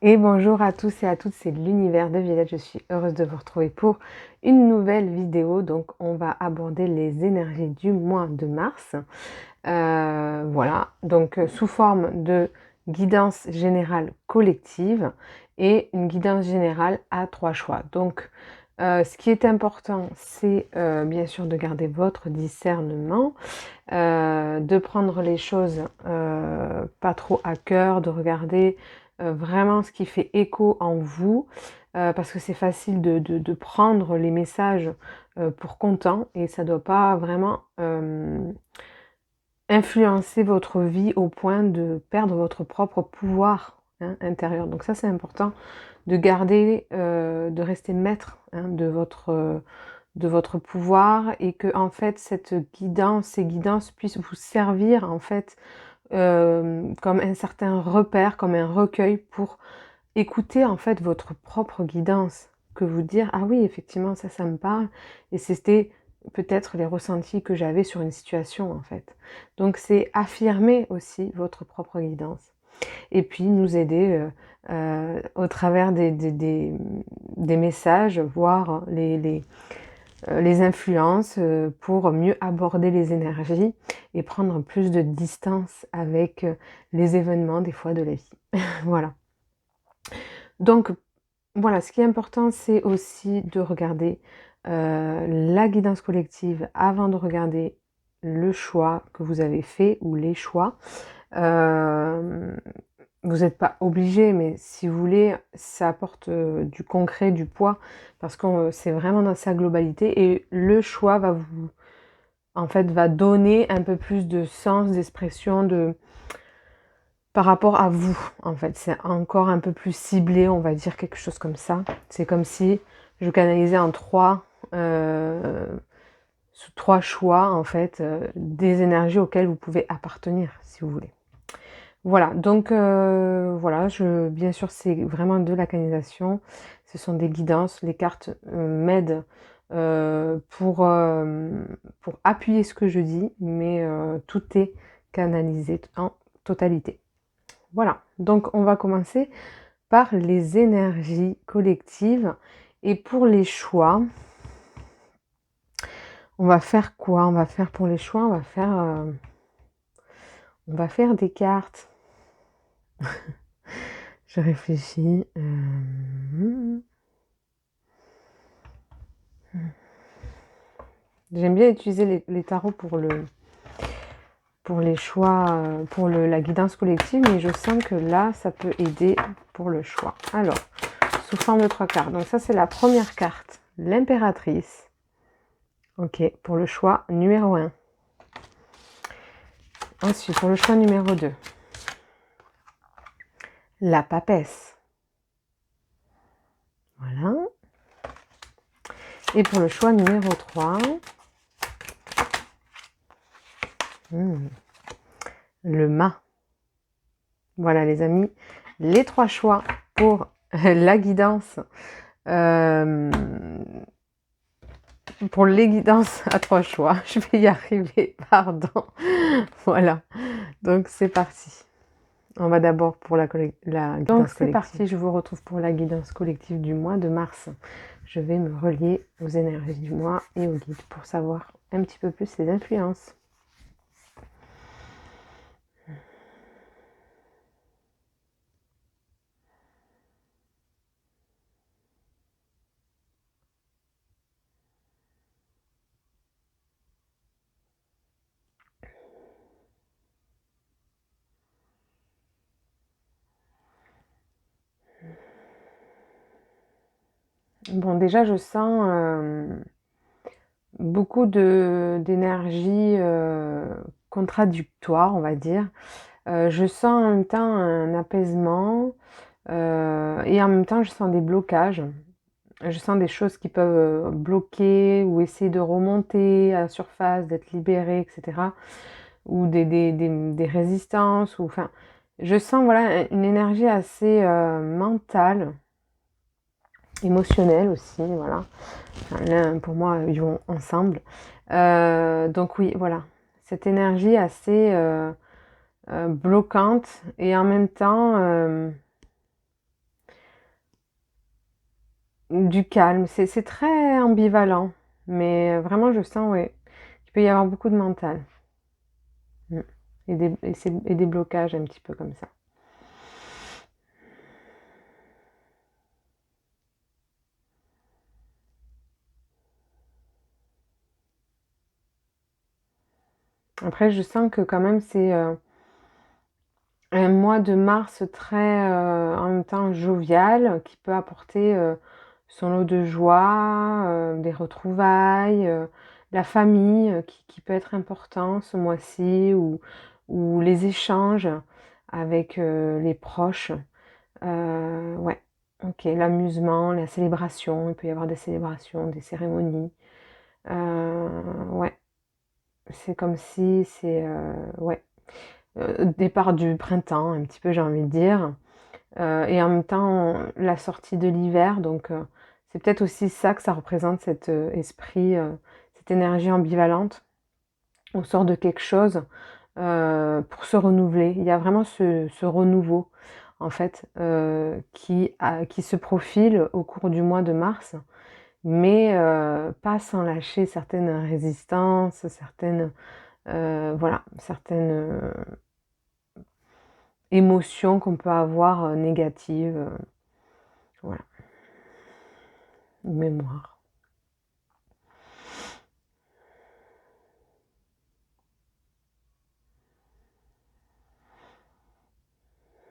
Et bonjour à tous et à toutes, c'est l'univers de Violette. Je suis heureuse de vous retrouver pour une nouvelle vidéo. Donc, on va aborder les énergies du mois de mars. Voilà, donc sous forme de guidance générale collective et une guidance générale à 3 choix. Donc, ce qui est important, c'est bien sûr de garder votre discernement, de prendre les choses pas trop à cœur, de regarder vraiment ce qui fait écho en vous, parce que c'est facile de prendre les messages pour content et ça doit pas vraiment influencer votre vie au point de perdre votre propre pouvoir intérieur. Donc ça c'est important de garder, de rester maître de votre pouvoir et que en fait cette guidance, ces guidances puissent vous servir en fait comme un certain repère, comme un recueil pour écouter en fait votre propre guidance, que vous dire ah oui effectivement ça me parle et c'était peut-être les ressentis que j'avais sur une situation en fait. Donc c'est affirmer aussi votre propre guidance et puis nous aider au travers des messages, voir les influences pour mieux aborder les énergies et prendre plus de distance avec les événements des fois de la vie. Voilà. Donc voilà, ce qui est important, c'est aussi de regarder la guidance collective avant de regarder le choix que vous avez fait ou les choix. Euh, Vous n'êtes pas obligé, mais si vous voulez, ça apporte du concret, du poids, parce que c'est vraiment dans sa globalité et le choix va vous, en fait, va donner un peu plus de sens, d'expression, par rapport à vous, en fait. C'est encore un peu plus ciblé, on va dire quelque chose comme ça. C'est comme si je canalisais en sous trois choix, en fait, des énergies auxquelles vous pouvez appartenir, si vous voulez. Voilà, donc voilà, bien sûr, c'est vraiment de la canalisation. Ce sont des guidances. Les cartes m'aident pour appuyer ce que je dis, mais tout est canalisé en totalité. Voilà, donc on va commencer par les énergies collectives. Et pour les choix, on va faire quoi? On va faire pour les choix, on va faire des cartes. Je réfléchis. J'aime bien utiliser les tarots pour les choix, pour la guidance collective, mais je sens que là, ça peut aider pour le choix. Alors, sous forme de 3 cartes. Donc ça, c'est la première carte, l'impératrice. Ok, pour le choix numéro 1. Ensuite, pour le choix numéro 2, la papesse. Voilà. Et pour le choix numéro 3, le mât. Voilà les amis, les 3 choix pour la guidance. Pour les guidances à 3 choix. Je vais y arriver, pardon. Voilà, donc c'est parti. On va d'abord pour la guidance collective. Donc c'est parti, je vous retrouve pour la guidance collective du mois de mars. Je vais me relier aux énergies du mois et aux guides pour savoir un petit peu plus les influences. Bon, déjà, je sens beaucoup d'énergie contradictoire, on va dire. Je sens en même temps un apaisement et en même temps, je sens des blocages. Je sens des choses qui peuvent bloquer ou essayer de remonter à la surface, d'être libérées, etc. Ou des résistances. Ou, enfin, je sens voilà, une énergie assez mentale, émotionnelle aussi. Voilà. Enfin, l'un, pour moi, ils vont ensemble. Donc oui, voilà. Cette énergie assez bloquante et en même temps du calme. C'est très ambivalent, mais vraiment je sens, ouais, qu'il peut y avoir beaucoup de mental. Mm. Et des blocages un petit peu comme ça. Après, je sens que quand même c'est un mois de mars très, en même temps jovial, qui peut apporter son lot de joie, des retrouvailles, la famille qui peut être important ce mois-ci, ou les échanges avec les proches. Ouais, ok, l'amusement, la célébration, il peut y avoir des célébrations, des cérémonies. Ouais, c'est comme si c'est, ouais, départ du printemps, un petit peu, j'ai envie de dire. Et en même temps, la sortie de l'hiver, donc c'est peut-être aussi ça que ça représente, cet esprit, cette énergie ambivalente. On sort de quelque chose pour se renouveler. Il y a vraiment ce renouveau, en fait, qui se profile au cours du mois de mars, mais pas sans lâcher certaines résistances, certaines, voilà, certaines émotions qu'on peut avoir négatives, voilà, mémoire.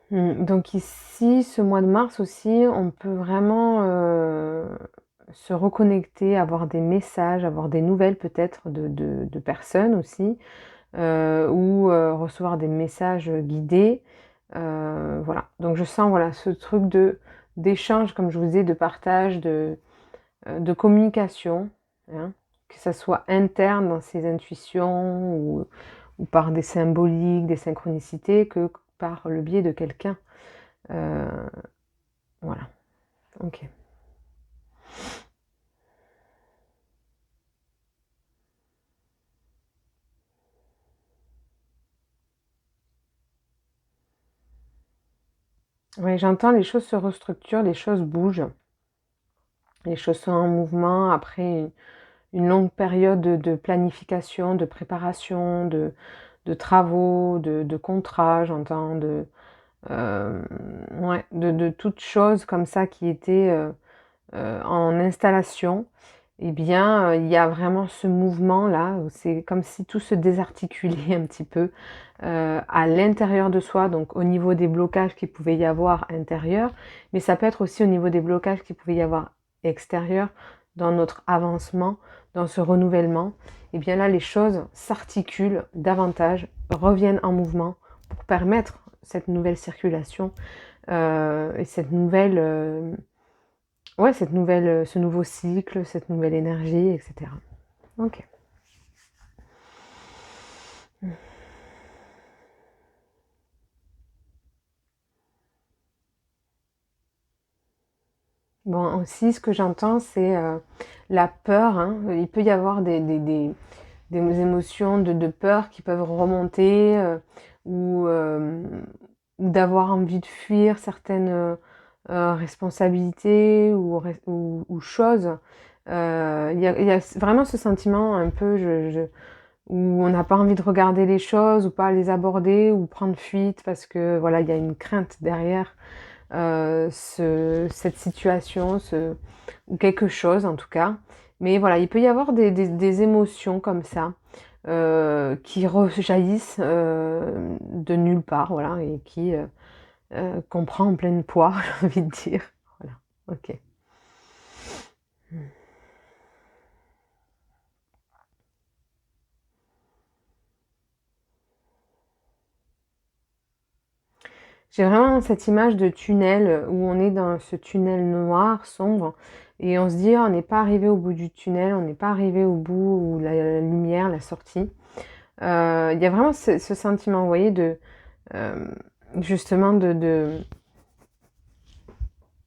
Donc ici, ce mois de mars aussi, on peut vraiment se reconnecter, avoir des messages, avoir des nouvelles peut-être de personnes aussi, ou recevoir des messages guidés. Voilà. Donc je sens, voilà, ce truc d'échange, comme je vous disais, de partage, de communication, hein, que ça soit interne dans ses intuitions, ou par des symboliques, des synchronicités, que par le biais de quelqu'un. Euh, voilà, ok. Ouais, j'entends, les choses se restructurent, les choses bougent, les choses sont en mouvement après une longue période de planification, de préparation, de travaux, de contrats, j'entends, euh, ouais, de toutes choses comme ça qui étaient en installation. Eh bien, il y a vraiment ce mouvement-là, où c'est comme si tout se désarticulait un petit peu à l'intérieur de soi, donc au niveau des blocages qu'il pouvait y avoir intérieurs, mais ça peut être aussi au niveau des blocages qu'il pouvait y avoir extérieurs, dans notre avancement, dans ce renouvellement. Et bien là, les choses s'articulent davantage, reviennent en mouvement pour permettre cette nouvelle circulation et cette nouvelle, ouais, cette nouvelle, ce nouveau cycle, cette nouvelle énergie, etc. Ok. Bon, aussi, ce que j'entends, c'est la peur, hein. Il peut y avoir des émotions de peur qui peuvent remonter, ou, ou d'avoir envie de fuir certaines responsabilités, ou choses. Il y a vraiment ce sentiment un peu, où on n'a pas envie de regarder les choses, ou pas les aborder, ou prendre fuite, parce que voilà, il y a une crainte derrière cette situation, ou quelque chose en tout cas. Mais voilà, il peut y avoir des émotions comme ça qui rejaillissent de nulle part, voilà, et qu'on prend en pleine poire, j'ai envie de dire. Voilà, ok. J'ai vraiment cette image de tunnel où on est dans ce tunnel noir, sombre, et on se dit, ah, on n'est pas arrivé au bout du tunnel, on n'est pas arrivé au bout où la lumière, la sortie. Il y a vraiment ce sentiment, vous voyez, euh, justement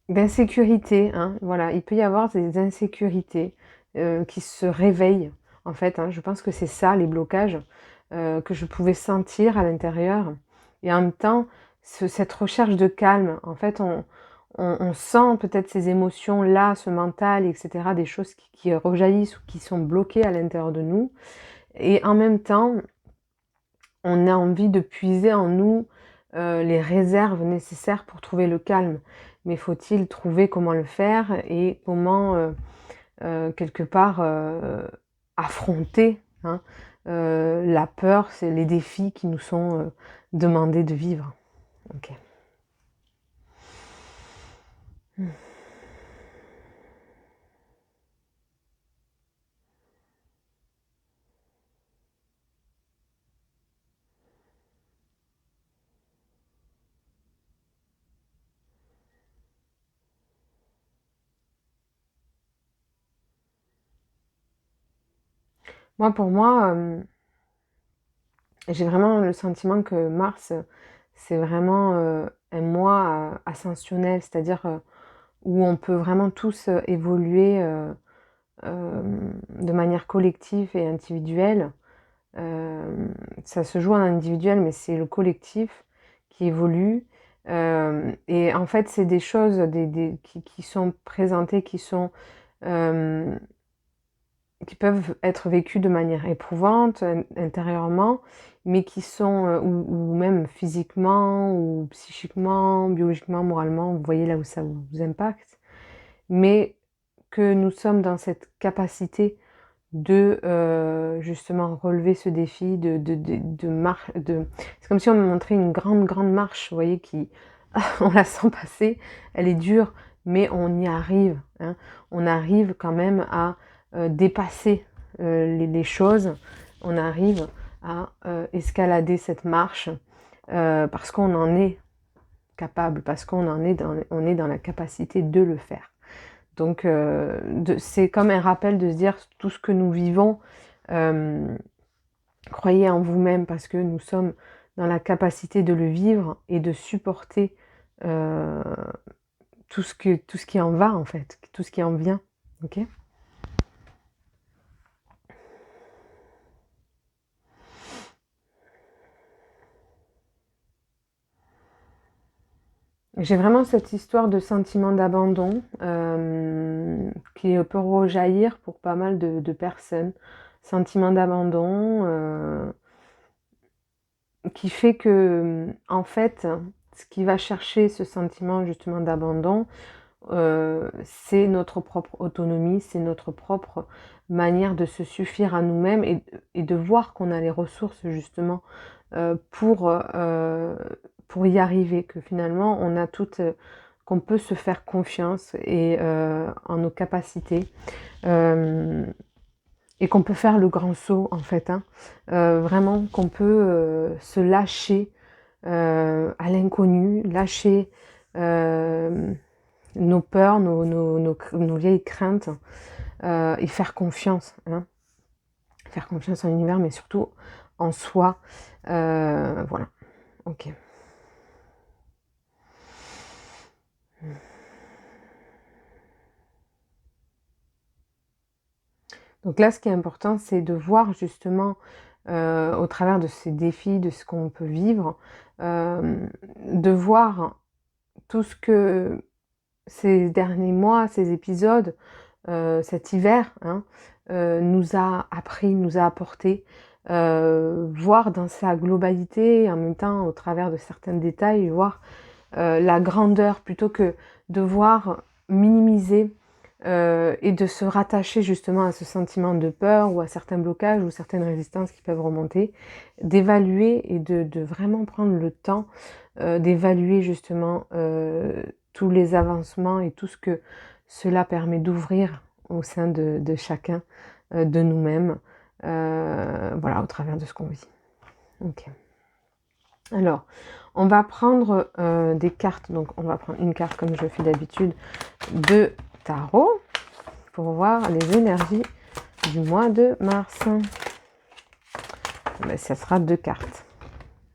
d'insécurité, hein, voilà, il peut y avoir des insécurités qui se réveillent, en fait, hein. Je pense que c'est ça, les blocages que je pouvais sentir à l'intérieur. Et en même temps, cette recherche de calme, en fait, on sent peut-être ces émotions-là, ce mental, etc., des choses qui rejaillissent ou qui sont bloquées à l'intérieur de nous. Et en même temps, on a envie de puiser en nous les réserves nécessaires pour trouver le calme. Mais faut-il trouver comment le faire et comment, quelque part, affronter, hein, la peur, c'est les défis qui nous sont demandés de vivre. Ok. Moi, pour moi, j'ai vraiment le sentiment que Mars, c'est vraiment un mois ascensionnel, c'est-à-dire où on peut vraiment tous évoluer de manière collective et individuelle. Ça se joue en individuel, mais c'est le collectif qui évolue. Et en fait, c'est des choses qui sont présentées, euh, qui peuvent être vécues de manière éprouvante intérieurement, mais qui sont, ou même physiquement, ou psychiquement, biologiquement, moralement, vous voyez là où ça vous impacte, mais que nous sommes dans cette capacité de justement relever ce défi, c'est comme si on me montrait une grande, grande marche, vous voyez, on la sent passer, elle est dure, mais on y arrive, hein. On arrive quand même à dépasser les choses, on arrive à escalader cette marche parce qu'on en est capable, parce on est dans la capacité de le faire. Donc, c'est comme un rappel de se dire tout ce que nous vivons, croyez en vous-même parce que nous sommes dans la capacité de le vivre et de supporter euh, tout ce qui en va en fait, tout ce qui en vient. Ok. J'ai vraiment cette histoire de sentiment d'abandon qui peut rejaillir pour pas mal de personnes. Sentiment d'abandon qui fait que, en fait, ce qui va chercher ce sentiment justement d'abandon, c'est notre propre autonomie, c'est notre propre manière de se suffire à nous-mêmes et de voir qu'on a les ressources justement pour y arriver, que finalement on a toutes, qu'on peut se faire confiance et en nos capacités. Et qu'on peut faire le grand saut en fait, hein. Vraiment qu'on peut se lâcher à l'inconnu, lâcher nos peurs, nos vieilles craintes et faire confiance, hein. Faire confiance en l'univers, mais surtout en soi. Voilà, ok. Donc là, ce qui est important, c'est de voir justement au travers de ces défis, de ce qu'on peut vivre, de voir tout ce que ces derniers mois, ces épisodes, cet hiver, hein, nous a appris, nous a apporté, voir dans sa globalité, et en même temps au travers de certains détails, voir la grandeur plutôt que de voir minimiser et de se rattacher justement à ce sentiment de peur ou à certains blocages ou certaines résistances qui peuvent remonter, d'évaluer et de vraiment prendre le temps d'évaluer justement tous les avancements et tout ce que cela permet d'ouvrir au sein de chacun, de nous-mêmes, voilà, au travers de ce qu'on vit. Ok. Alors, on va prendre des cartes. Donc, on va prendre une carte comme je fais d'habitude de tarot pour voir les énergies du mois de mars. Ben, ça sera 2 cartes.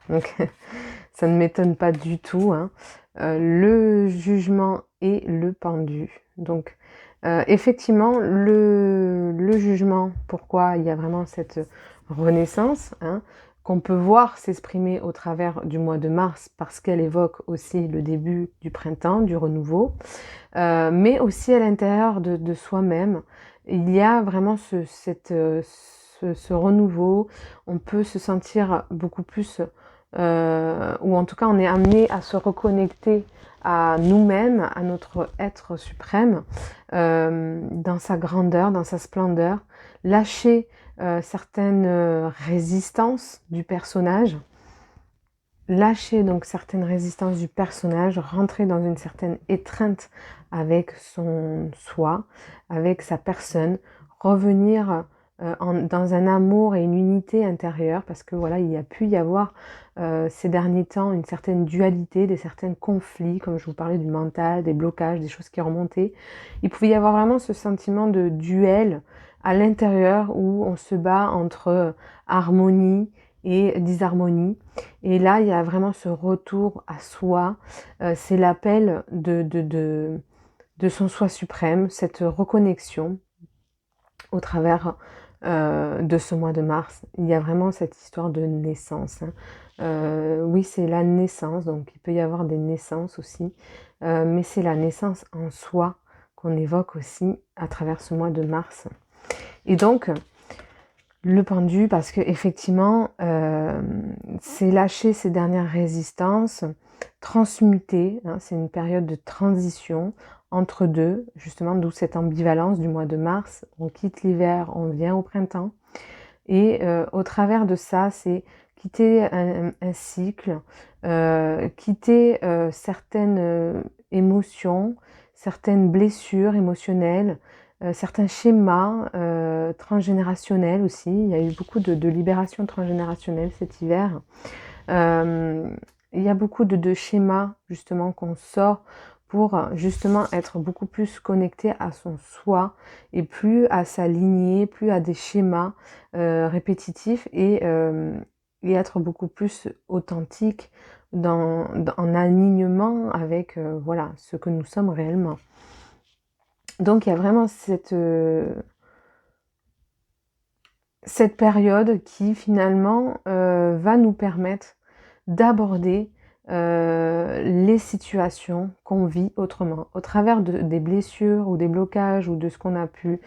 Donc, ça ne m'étonne pas du tout, hein. Le jugement et le pendu. Donc, effectivement, le jugement, pourquoi il y a vraiment cette renaissance, hein, qu'on peut voir s'exprimer au travers du mois de mars parce qu'elle évoque aussi le début du printemps, du renouveau, mais aussi à l'intérieur de soi-même. Il y a vraiment ce renouveau, on peut se sentir beaucoup plus, ou en tout cas on est amené à se reconnecter à nous-mêmes, à notre être suprême, dans sa grandeur, dans sa splendeur, lâcher certaines résistances du personnage, lâcher donc certaines résistances du personnage, rentrer dans une certaine étreinte avec son soi, avec sa personne, revenir dans un amour et une unité intérieure, parce que voilà, il y a pu y avoir ces derniers temps une certaine dualité, des certains conflits, comme je vous parlais du mental, des blocages, des choses qui remontaient. Il pouvait y avoir vraiment ce sentiment de duel à l'intérieur où on se bat entre harmonie et disharmonie. Et là, il y a vraiment ce retour à soi, c'est l'appel de son soi suprême, cette reconnexion au travers de ce mois de mars. Il y a vraiment cette histoire de naissance, hein. Oui, c'est la naissance, donc il peut y avoir des naissances aussi, mais c'est la naissance en soi qu'on évoque aussi à travers ce mois de mars. Et donc, le pendu, parce que effectivement, c'est lâcher ces dernières résistances, transmuter, hein, c'est une période de transition entre deux, justement, d'où cette ambivalence du mois de mars. On quitte l'hiver, on vient au printemps. Et au travers de ça, c'est quitter un cycle, quitter certaines émotions, certaines blessures émotionnelles, certains schémas transgénérationnels aussi. Il y a eu beaucoup de libération transgénérationnelle cet hiver. Il y a beaucoup de schémas justement qu'on sort pour justement être beaucoup plus connecté à son soi et plus à sa lignée, plus à des schémas répétitifs et être beaucoup plus authentique en alignement avec voilà, ce que nous sommes réellement. Donc il y a vraiment cette période qui finalement va nous permettre d'aborder les situations qu'on vit autrement. Au travers des blessures ou des blocages ou de ce qu'on a pu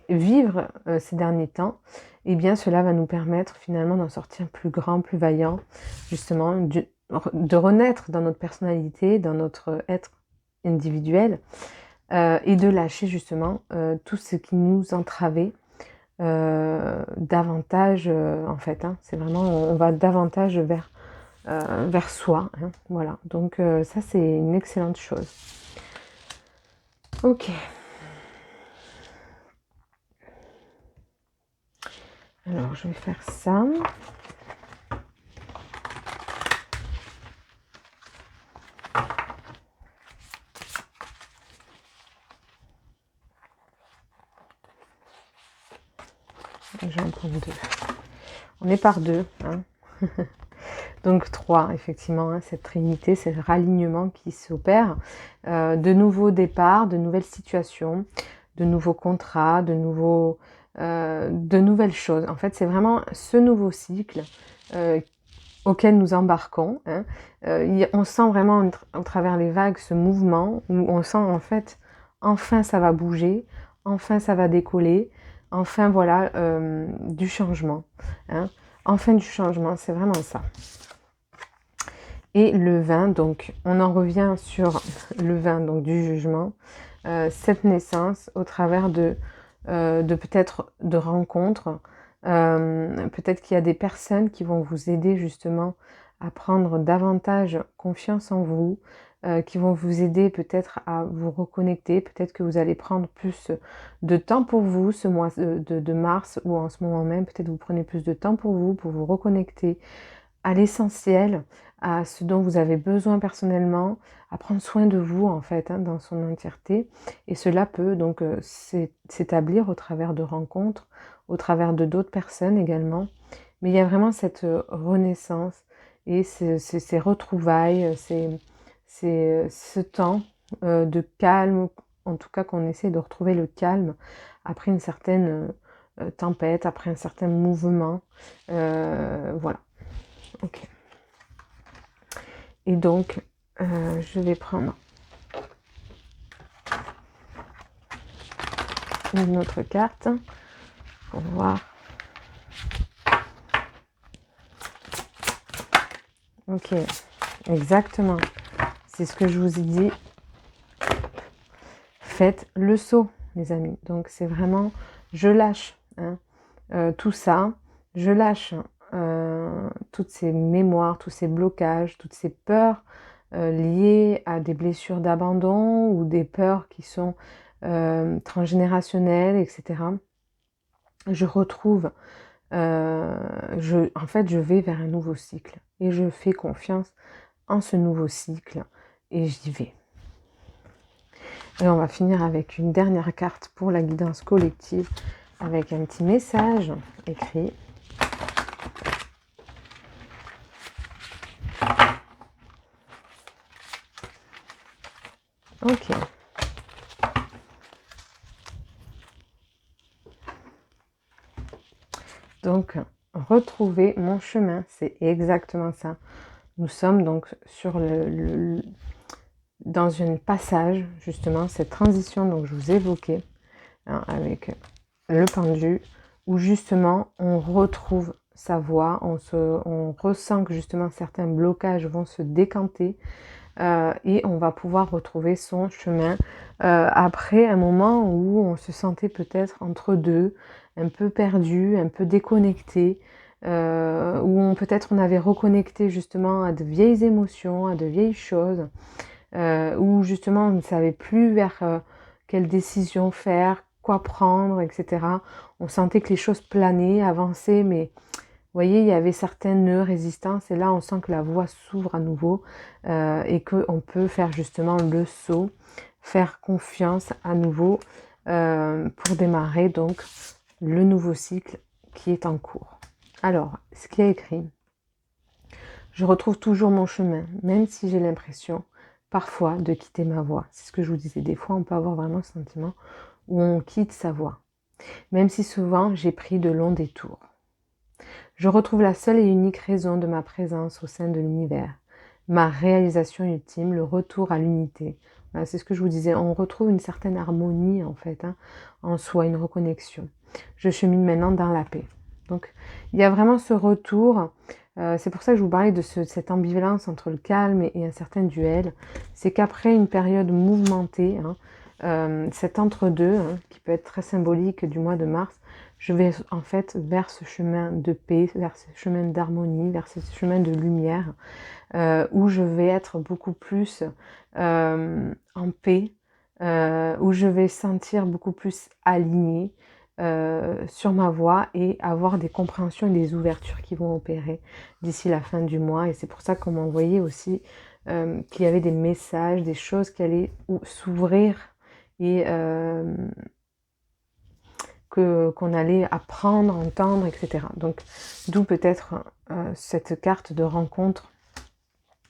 vivre ces derniers temps, eh bien cela va nous permettre finalement d'en sortir plus grand, plus vaillant, justement, de renaître dans notre personnalité, dans notre être individuel, et de lâcher justement tout ce qui nous entravait davantage, en fait, hein. C'est vraiment, on va davantage vers soi, hein, voilà. Donc ça, c'est une excellente chose. Ok. Alors, je vais faire ça. Je vais en prendre deux. On est par deux, hein. Donc 3, effectivement, hein, cette trinité, c'est le ralignement qui s'opère. De nouveaux départs, de nouvelles situations, de nouveaux contrats, de nouvelles choses. En fait, c'est vraiment ce nouveau cycle auquel nous embarquons, hein. On sent vraiment au travers les vagues ce mouvement où on sent en fait, enfin ça va bouger, enfin ça va décoller, enfin voilà, du changement, hein. Enfin du changement, c'est vraiment ça. Et le 20, donc on en revient sur le 20 donc, du jugement, cette naissance au travers de peut-être de rencontres, peut-être qu'il y a des personnes qui vont vous aider justement à prendre davantage confiance en vous, qui vont vous aider peut-être à vous reconnecter, peut-être que vous allez prendre plus de temps pour vous ce mois de mars ou en ce moment même, peut-être vous prenez plus de temps pour vous reconnecter à l'essentiel, à ce dont vous avez besoin personnellement, à prendre soin de vous en fait, hein, dans son entièreté. Et cela peut donc s'établir au travers de rencontres, au travers de d'autres personnes également. Mais il y a vraiment cette renaissance et ces retrouvailles, ce temps de calme, en tout cas qu'on essaie de retrouver le calme après une certaine tempête, après un certain mouvement. Voilà. Ok. Et donc, je vais prendre une autre carte pour voir. Ok, exactement. C'est ce que je vous ai dit. Faites le saut, les amis. Donc, c'est vraiment, je lâche tout ça. Je lâche toutes ces mémoires, tous ces blocages, toutes ces peurs liées à des blessures d'abandon ou des peurs qui sont transgénérationnelles, etc. Je retrouve, en fait, je vais vers un nouveau cycle et je fais confiance en ce nouveau cycle et j'y vais. Et on va finir avec une dernière carte pour la guidance collective avec un petit message écrit. Ok. Donc, retrouver mon chemin, c'est exactement ça. Nous sommes donc sur dans un passage, justement, cette transition dont je vous évoquais, avec le pendu, où justement on retrouve sa voix, on ressent que justement certains blocages vont se décanter et on va pouvoir retrouver son chemin après un moment où on se sentait peut-être entre deux, un peu perdu, un peu déconnecté, où peut-être on avait reconnecté justement à de vieilles émotions, à de vieilles choses, où justement on ne savait plus vers quelle décision faire, quoi prendre, etc. On sentait que les choses planaient, avançaient, mais vous voyez, il y avait certaines résistances et là on sent que la voie s'ouvre à nouveau et qu'on peut faire justement le saut, faire confiance à nouveau pour démarrer donc le nouveau cycle qui est en cours. Alors, ce qui est écrit, je retrouve toujours mon chemin, même si j'ai l'impression parfois de quitter ma voie. C'est ce que je vous disais, des fois on peut avoir vraiment ce sentiment où on quitte sa voie, même si souvent j'ai pris de longs détours. Je retrouve la seule et unique raison de ma présence au sein de l'univers, ma réalisation ultime, le retour à l'unité. Voilà, c'est ce que je vous disais, on retrouve une certaine harmonie en fait, en soi, une reconnexion. Je chemine maintenant dans la paix. Donc il y a vraiment ce retour, c'est pour ça que je vous parlais de cette ambivalence entre le calme et un certain duel. C'est qu'après une période mouvementée, cet entre-deux, qui peut être très symbolique du mois de mars, je vais en fait vers ce chemin de paix, vers ce chemin d'harmonie, vers ce chemin de lumière, où je vais être beaucoup plus en paix, où je vais sentir beaucoup plus alignée sur ma voie et avoir des compréhensions et des ouvertures qui vont opérer d'ici la fin du mois. Et c'est pour ça qu'on m'envoyait aussi qu'il y avait des messages, des choses qui allaient s'ouvrir et qu'on allait apprendre, entendre, etc. Donc, d'où peut-être cette carte de rencontre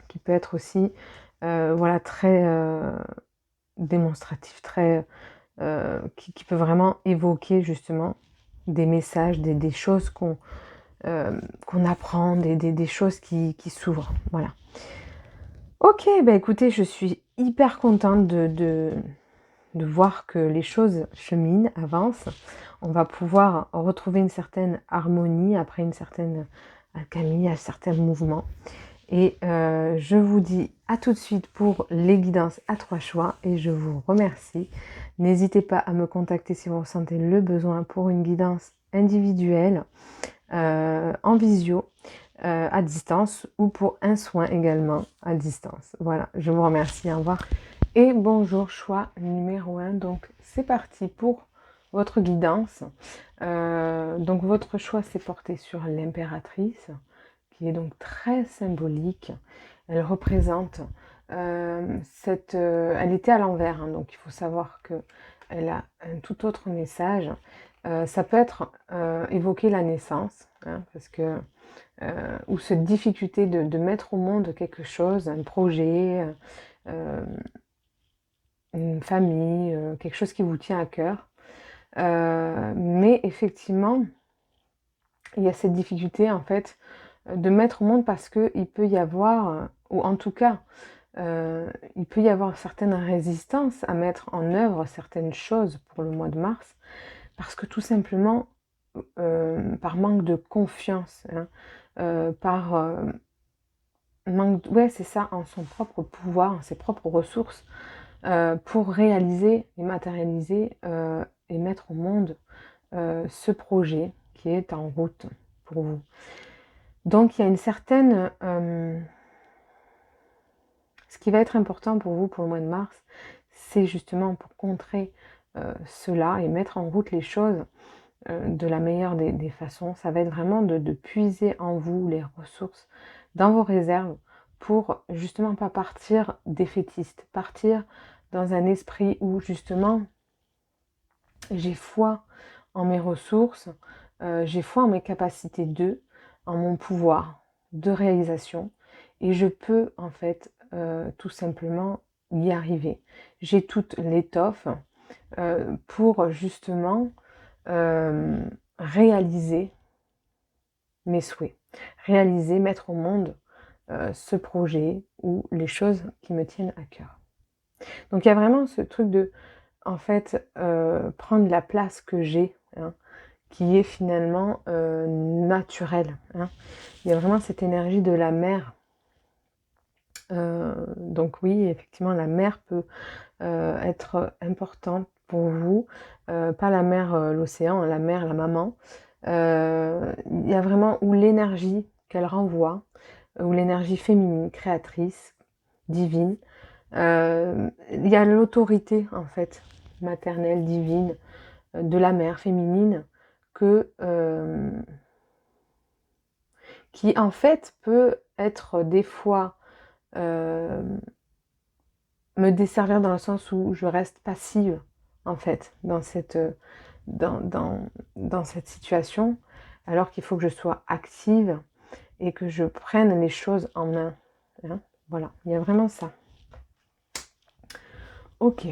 qui peut être aussi voilà, très démonstrative, très, qui peut vraiment évoquer justement des messages, des choses qu'on apprend, des choses qui s'ouvrent. Voilà. Ok, bah écoutez, je suis hyper contente de voir que les choses cheminent, avancent. On va pouvoir retrouver une certaine harmonie après une certaine alchimie, un certain mouvement. Et je vous dis à tout de suite pour les guidances à 3 choix et je vous remercie. N'hésitez pas à me contacter si vous ressentez le besoin pour une guidance individuelle en visio, à distance ou pour un soin également à distance. Voilà, je vous remercie, au revoir. Et bonjour, choix numéro 1. Donc c'est parti pour votre guidance. Donc votre choix s'est porté sur l'impératrice, qui est donc très symbolique. Elle représente elle était à l'envers, donc il faut savoir qu'elle a un tout autre message. Ça peut être évoquer la naissance, parce que ou cette difficulté de mettre au monde quelque chose, un projet, une famille, quelque chose qui vous tient à cœur. Mais effectivement, il y a cette difficulté en fait de mettre au monde parce qu'il peut y avoir, ou en tout cas, il peut y avoir certaines résistances à mettre en œuvre certaines choses pour le mois de mars, parce que tout simplement, par manque de confiance, hein, par ouais, c'est ça, en son propre pouvoir, en ses propres ressources, pour réaliser et matérialiser et mettre au monde ce projet qui est en route pour vous. Donc il y a une certaine... ce qui va être important pour vous pour le mois de mars, c'est justement pour contrer cela et mettre en route les choses de la meilleure des façons. Ça va être vraiment de puiser en vous les ressources, dans vos réserves, pour justement pas partir défaitiste, partir dans un esprit où justement j'ai foi en mes ressources, j'ai foi en mes capacités en mon pouvoir de réalisation, et je peux en fait tout simplement y arriver. J'ai toute l'étoffe pour justement réaliser mes souhaits, réaliser, mettre au monde ce projet ou les choses qui me tiennent à cœur. Donc il y a vraiment ce truc de, en fait, prendre la place que j'ai, hein, qui est finalement naturelle. Hein. Il y a vraiment cette énergie de la mer. Donc oui, effectivement, la mer peut être importante pour vous. Pas la mer, l'océan, la mer, la maman. Il y a vraiment où l'énergie qu'elle renvoie, ou l'énergie féminine, créatrice, divine. Il y a l'autorité, en fait, maternelle, divine, de la mère féminine, qui en fait peut être des fois me desservir dans le sens où je reste passive, en fait, dans cette situation, alors qu'il faut que je sois active et que je prenne les choses en main. Hein. Voilà, il y a vraiment ça. Ok.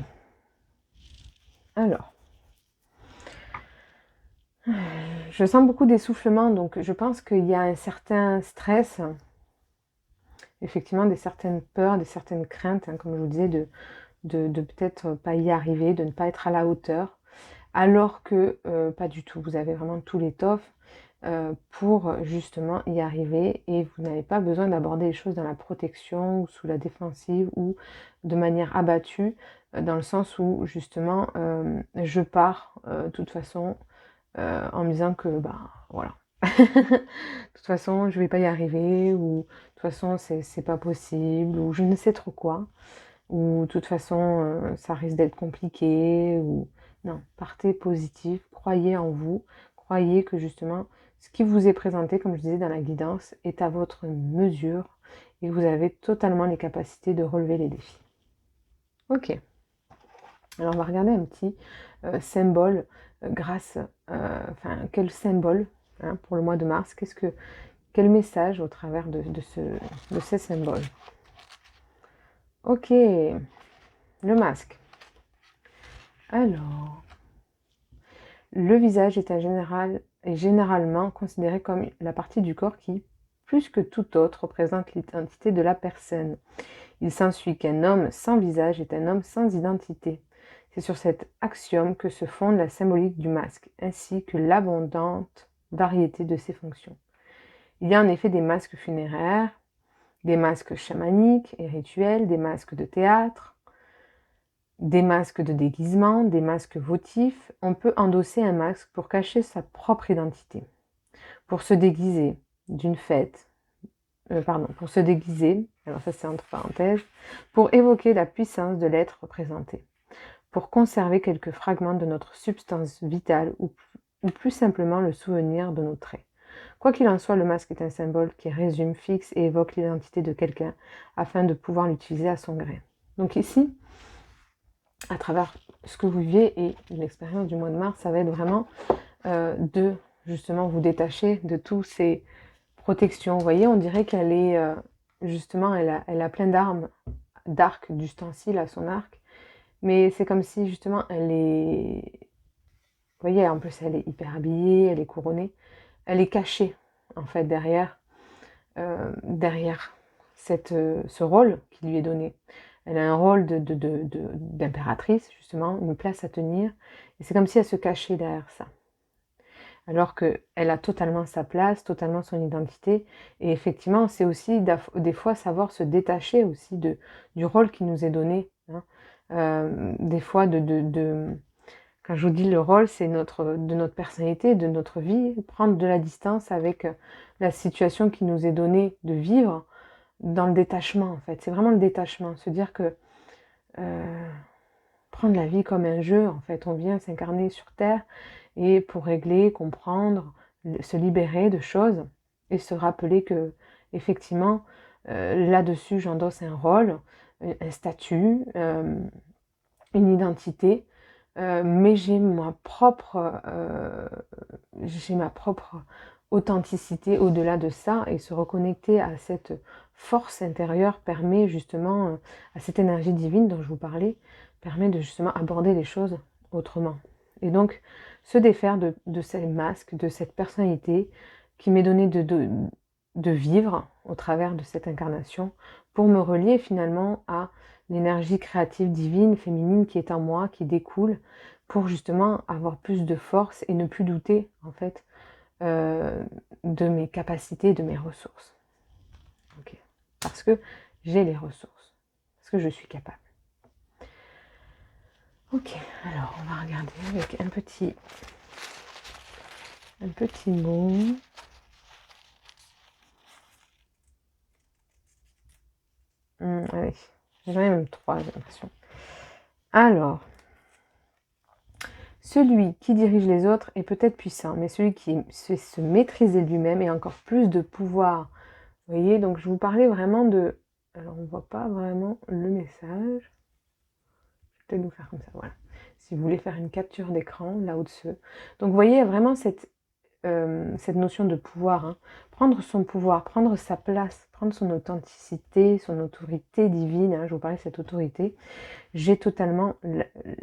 Alors, je sens beaucoup d'essoufflement, donc je pense qu'il y a un certain stress, effectivement, des certaines peurs, des certaines craintes, hein, comme je vous disais, de peut-être pas y arriver, de ne pas être à la hauteur, alors que pas du tout. Vous avez vraiment tout l'étoffe pour justement y arriver, et vous n'avez pas besoin d'aborder les choses dans la protection ou sous la défensive ou de manière abattue, dans le sens où justement je pars de toute façon en me disant que bah voilà. De toute façon, je vais pas y arriver, ou de toute façon, c'est pas possible, ou je ne sais trop quoi, ou de toute façon, ça risque d'être compliqué, ou non, partez positif, croyez en vous, croyez que justement, ce qui vous est présenté, comme je disais dans la guidance, est à votre mesure et que vous avez totalement les capacités de relever les défis. Ok. Alors on va regarder un petit symbole quel symbole hein, pour le mois de mars, quel message au travers de ces symboles. Ok, le masque. Alors, le visage est généralement considéré comme la partie du corps qui, plus que tout autre, représente l'identité de la personne. Il s'ensuit qu'un homme sans visage est un homme sans identité. C'est sur cet axiome que se fonde la symbolique du masque, ainsi que l'abondante variété de ses fonctions. Il y a en effet des masques funéraires, des masques chamaniques et rituels, des masques de théâtre, des masques de déguisement, des masques votifs. On peut endosser un masque pour cacher sa propre identité, pour se déguiser d'une fête, pour se déguiser, alors ça c'est entre parenthèses, pour évoquer la puissance de l'être représenté, pour conserver quelques fragments de notre substance vitale ou plus simplement le souvenir de nos traits. Quoi qu'il en soit, le masque est un symbole qui résume, fixe et évoque l'identité de quelqu'un afin de pouvoir l'utiliser à son gré. Donc ici, à travers ce que vous vivez et l'expérience du mois de mars, ça va être vraiment de justement vous détacher de tous ces protections. Vous voyez, on dirait qu'elle est justement, elle a plein d'arcs, d'ustensiles à son arc, mais c'est comme si justement elle est, vous voyez, en plus elle est hyper habillée, elle est couronnée, elle est cachée en fait derrière derrière ce rôle qui lui est donné. Elle a un rôle d'impératrice, justement, une place à tenir, et c'est comme si elle se cachait derrière ça. Alors qu'elle a totalement sa place, totalement son identité, et effectivement, c'est aussi des fois savoir se détacher aussi du rôle qui nous est donné, hein. Des fois, quand je vous dis le rôle, c'est de notre personnalité, de notre vie, prendre de la distance avec la situation qui nous est donnée de vivre, dans le détachement en fait. C'est vraiment le détachement, se dire que prendre la vie comme un jeu en fait. On vient s'incarner sur Terre et pour régler, comprendre, se libérer de choses et se rappeler que effectivement là-dessus j'endosse un rôle, un statut, une identité, mais j'ai ma propre authenticité au-delà de ça, et se reconnecter à cette force intérieure permet justement, à cette énergie divine dont je vous parlais, permet de justement aborder les choses autrement. Et donc, se défaire de ces masques, de cette personnalité qui m'est donnée de vivre au travers de cette incarnation, pour me relier finalement à l'énergie créative divine, féminine qui est en moi, qui découle, pour justement avoir plus de force et ne plus douter en fait de mes capacités, de mes ressources. Okay. Parce que j'ai les ressources, parce que je suis capable. Ok, alors on va regarder avec un petit mot. Allez, j'en ai même 3, j'ai l'impression. Alors, celui qui dirige les autres est peut-être puissant, mais celui qui sait se maîtriser lui-même a encore plus de pouvoir. Vous voyez, donc je vous parlais vraiment de... Alors, on ne voit pas vraiment le message. Je vais peut-être vous faire comme ça, voilà. Si vous voulez faire une capture d'écran, là au-dessus. Donc, vous voyez vraiment cette notion de pouvoir. Hein. Prendre son pouvoir, prendre sa place, prendre son authenticité, son autorité divine. Hein, je vous parlais de cette autorité. J'ai totalement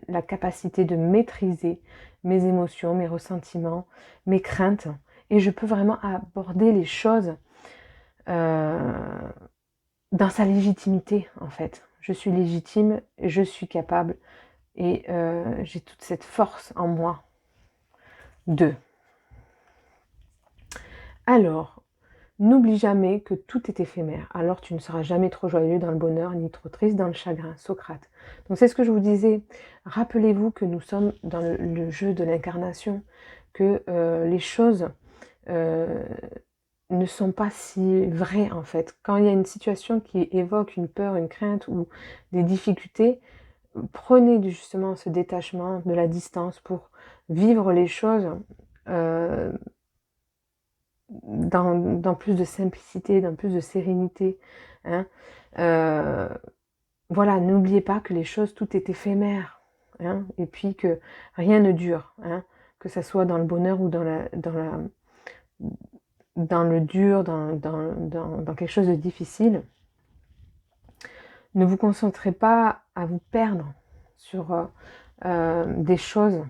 la capacité de maîtriser mes émotions, mes ressentiments, mes craintes. Et je peux vraiment aborder les choses dans sa légitimité, en fait. Je suis légitime, je suis capable et j'ai toute cette force en moi de. Alors, n'oublie jamais que tout est éphémère, alors tu ne seras jamais trop joyeux dans le bonheur, ni trop triste dans le chagrin. Socrate. Donc c'est ce que je vous disais. Rappelez-vous que nous sommes dans le jeu de l'incarnation, que les choses ne sont pas si vraies en fait. Quand il y a une situation qui évoque une peur, une crainte ou des difficultés, prenez justement ce détachement, de la distance pour vivre les choses dans plus de simplicité, dans plus de sérénité. Hein. Voilà, n'oubliez pas que les choses, tout est éphémère. Hein, et puis que rien ne dure. Hein, que ça soit dans le bonheur ou dans le dur, dans quelque chose de difficile. Ne vous concentrez pas à vous perdre sur des choses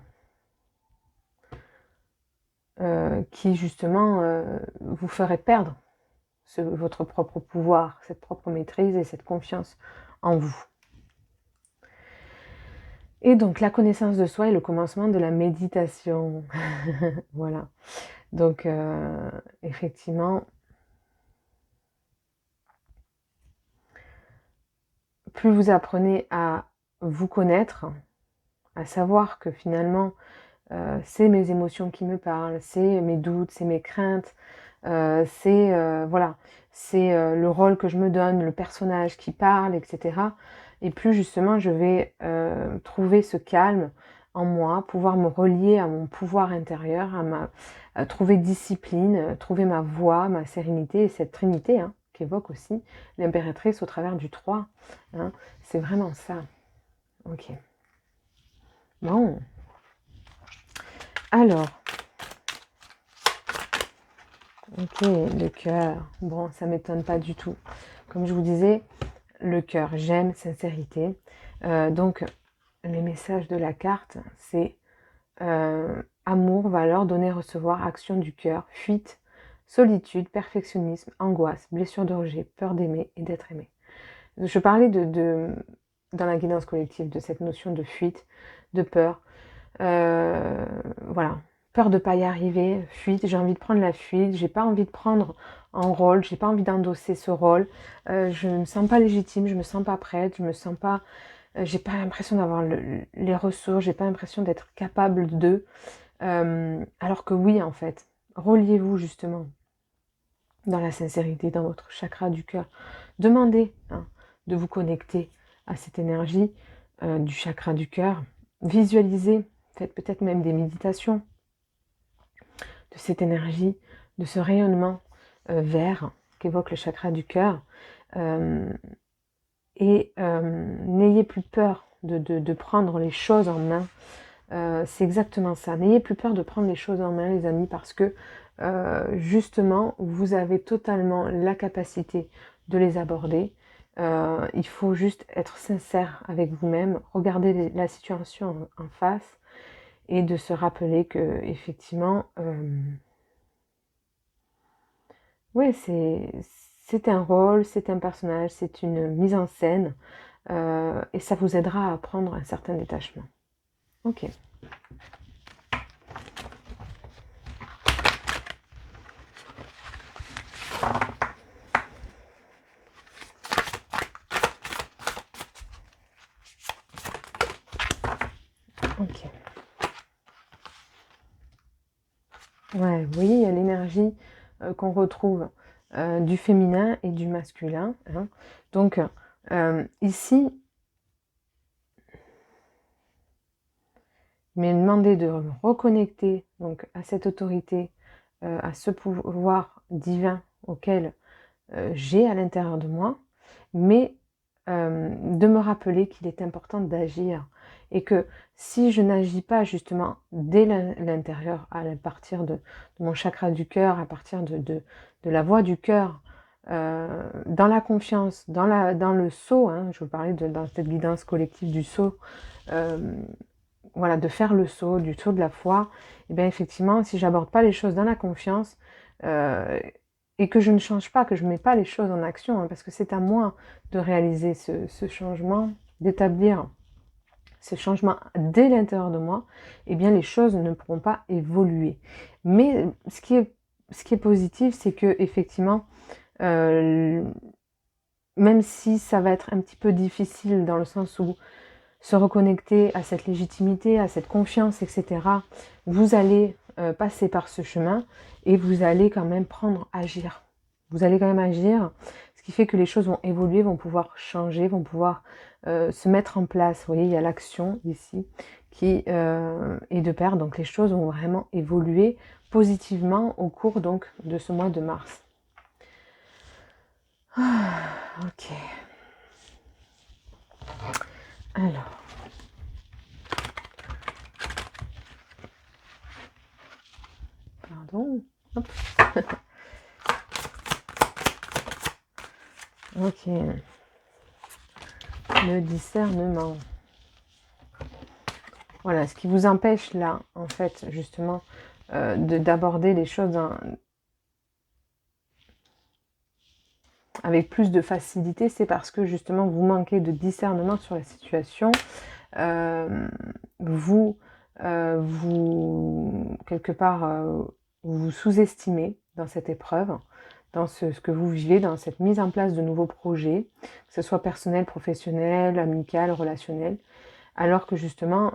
qui justement vous feraient perdre votre propre pouvoir, cette propre maîtrise et cette confiance en vous. Et donc la connaissance de soi est le commencement de la méditation. Voilà. Donc effectivement, plus vous apprenez à vous connaître, à savoir que finalement c'est mes émotions qui me parlent, c'est mes doutes, c'est mes craintes, c'est voilà, c'est le rôle que je me donne, le personnage qui parle, etc. Et plus justement je vais trouver ce calme en moi, pouvoir me relier à mon pouvoir intérieur, trouver discipline, trouver ma voie, ma sérénité et cette trinité hein, qu'évoque aussi l'impératrice au travers du 3. Hein, c'est vraiment ça. Ok. Bon. Alors, ok, le cœur. Bon, ça m'étonne pas du tout. Comme je vous disais, le cœur, j'aime, sincérité. Donc, les messages de la carte, c'est amour, valeur, donner, recevoir, action du cœur, fuite, solitude, perfectionnisme, angoisse, blessure de rejet, peur d'aimer et d'être aimé. Je parlais dans la guidance collective de cette notion de fuite, de peur. Voilà, peur de ne pas y arriver, fuite, j'ai envie de prendre la fuite, j'ai pas envie de prendre un rôle, j'ai pas envie d'endosser ce rôle, je ne me sens pas légitime, je me sens pas prête, je me sens pas, j'ai pas l'impression d'avoir les ressources, j'ai pas l'impression d'être capable de, alors que oui en fait, reliez-vous justement dans la sincérité, dans votre chakra du cœur, demandez de vous connecter à cette énergie du chakra du cœur, visualisez, faites peut-être même des méditations de cette énergie, de ce rayonnement vert qu'évoque le chakra du cœur. N'ayez plus peur de prendre les choses en main. C'est exactement ça. N'ayez plus peur de prendre les choses en main, les amis, parce que justement, vous avez totalement la capacité de les aborder. Il faut juste être sincère avec vous-même, regarder la situation en face et de se rappeler que effectivement, oui, c'est un rôle, c'est un personnage, c'est une mise en scène et ça vous aidera à prendre un certain détachement. Ok. Ok. Ouais, oui, il y a l'énergie qu'on retrouve du féminin et du masculin. Hein. Donc, ici, il m'est demandé de me reconnecter donc, à cette autorité, à ce pouvoir divin auquel j'ai à l'intérieur de moi, mais de me rappeler qu'il est important d'agir et que si je n'agis pas justement dès l'intérieur, à partir de mon chakra du cœur, à partir de la voix du cœur, dans la confiance, dans le saut, hein, je vous parlais dans cette guidance collective du saut, voilà, de faire le saut, du saut de la foi, et bien effectivement, si j'aborde pas les choses dans la confiance, et que je ne change pas, que je ne mets pas les choses en action, hein, parce que c'est à moi de réaliser ce changement, d'établir ce changement dès l'intérieur de moi, eh bien les choses ne pourront pas évoluer. Mais ce qui est positif, c'est que effectivement, même si ça va être un petit peu difficile dans le sens où se reconnecter à cette légitimité, à cette confiance, etc., vous allez passer par ce chemin et vous allez quand même agir. Vous allez quand même agir, ce qui fait que les choses vont évoluer, vont pouvoir changer, vont pouvoir se mettre en place. Vous voyez, il y a l'action ici qui est de pair, donc les choses vont vraiment évoluer positivement au cours donc de ce mois de mars. Ok. Alors. Pardon. Hop. Ok. Le discernement. Voilà, ce qui vous empêche là, en fait, justement, d'aborder les choses avec plus de facilité, c'est parce que justement vous manquez de discernement sur la situation. Vous, quelque part, vous sous-estimez dans cette épreuve, dans ce que vous vivez, dans cette mise en place de nouveaux projets, que ce soit personnel, professionnel, amical, relationnel, alors que justement,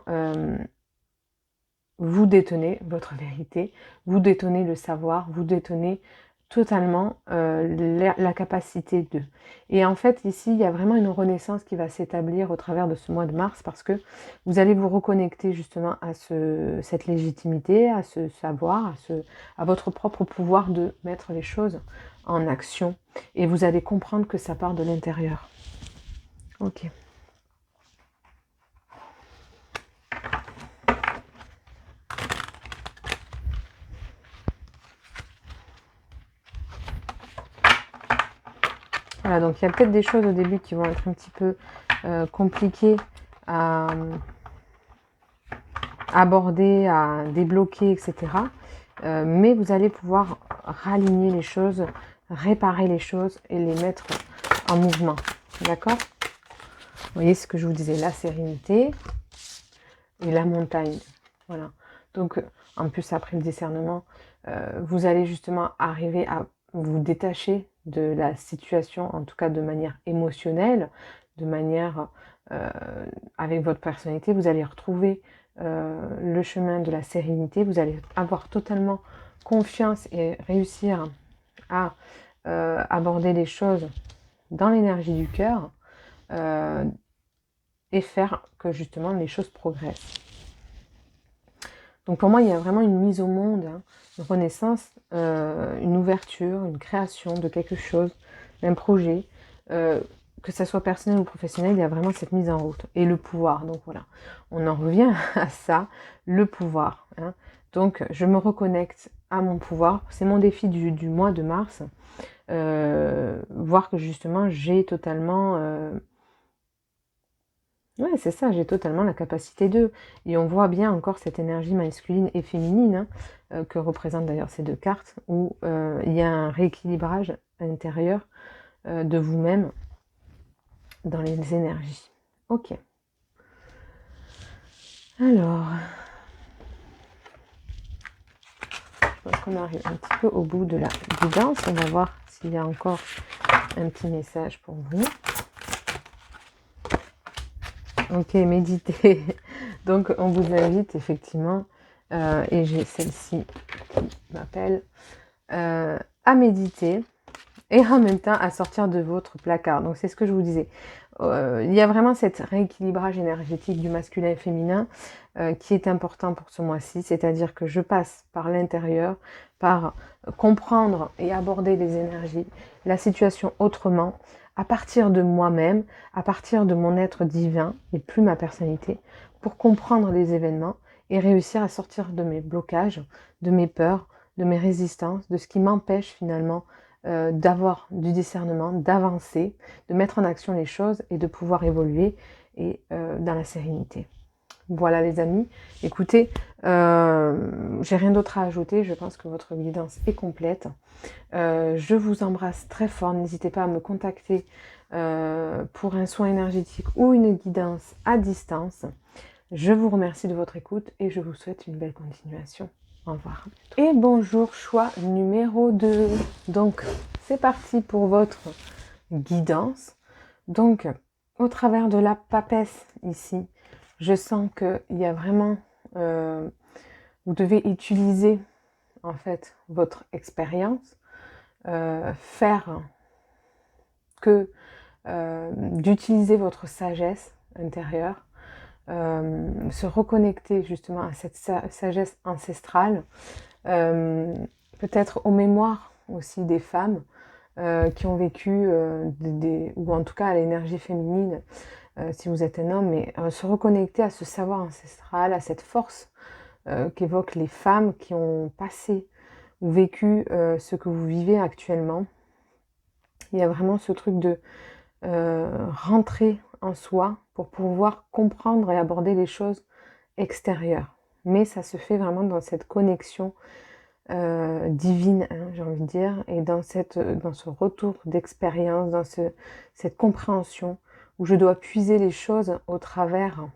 vous détenez votre vérité, vous détenez le savoir, vous détenez totalement la capacité de. Et en fait, ici, il y a vraiment une renaissance qui va s'établir au travers de ce mois de mars parce que vous allez vous reconnecter justement à cette légitimité, à ce savoir, à votre propre pouvoir de mettre les choses en action. Et vous allez comprendre que ça part de l'intérieur. Ok. Voilà, donc il y a peut-être des choses au début qui vont être un petit peu compliquées à aborder, à débloquer, etc. mais vous allez pouvoir raligner les choses, réparer les choses et les mettre en mouvement. D'accord? Vous voyez ce que je vous disais, la sérénité et la montagne. Voilà. Donc, en plus, après le discernement, vous allez justement arriver à vous détacher de la situation, en tout cas de manière émotionnelle, de manière avec votre personnalité, vous allez retrouver le chemin de la sérénité, vous allez avoir totalement confiance et réussir à aborder les choses dans l'énergie du cœur et faire que justement les choses progressent. Donc pour moi, il y a vraiment une mise au monde, hein, une renaissance, une ouverture, une création de quelque chose, d'un projet, que ça soit personnel ou professionnel, il y a vraiment cette mise en route. Et le pouvoir, donc voilà, on en revient à ça, le pouvoir. Hein. Donc je me reconnecte à mon pouvoir, c'est mon défi du mois de mars, voir que justement j'ai totalement... Ouais, c'est ça, j'ai totalement la capacité d'eux. Et on voit bien encore cette énergie masculine et féminine, hein, que représentent d'ailleurs ces deux cartes, où il y a un rééquilibrage intérieur de vous-même dans les énergies. Ok. Alors, je pense qu'on arrive un petit peu au bout de la guidance. On va voir s'il y a encore un petit message pour vous. Ok, méditez. Donc, on vous invite effectivement, et j'ai celle-ci qui m'appelle, à méditer et en même temps à sortir de votre placard. Donc, c'est ce que je vous disais. Il y a vraiment cet rééquilibrage énergétique du masculin et féminin qui est important pour ce mois-ci, c'est-à-dire que je passe par l'intérieur, par comprendre et aborder les énergies, la situation autrement, à partir de moi-même, à partir de mon être divin et plus ma personnalité, pour comprendre les événements et réussir à sortir de mes blocages, de mes peurs, de mes résistances, de ce qui m'empêche finalement d'avoir du discernement, d'avancer, de mettre en action les choses et de pouvoir évoluer et dans la sérénité. Voilà les amis, écoutez, j'ai rien d'autre à ajouter, je pense que votre guidance est complète. Je vous embrasse très fort, n'hésitez pas à me contacter pour un soin énergétique ou une guidance à distance. Je vous remercie de votre écoute et je vous souhaite une belle continuation. Au revoir. Et bonjour, choix numéro 2. Donc, c'est parti pour votre guidance. Donc, au travers de la papesse ici, je sens qu'il y a vraiment... vous devez utiliser en fait votre expérience, faire que d'utiliser votre sagesse intérieure, se reconnecter justement à cette sagesse ancestrale, peut-être aux mémoires aussi des femmes qui ont vécu, ou en tout cas à l'énergie féminine, si vous êtes un homme, mais se reconnecter à ce savoir ancestral, à cette force qu'évoquent les femmes qui ont passé ou vécu ce que vous vivez actuellement. Il y a vraiment ce truc de rentrer en soi pour pouvoir comprendre et aborder les choses extérieures. Mais ça se fait vraiment dans cette connexion divine, hein, j'ai envie de dire, et dans ce retour d'expérience, dans cette compréhension où je dois puiser les choses au travers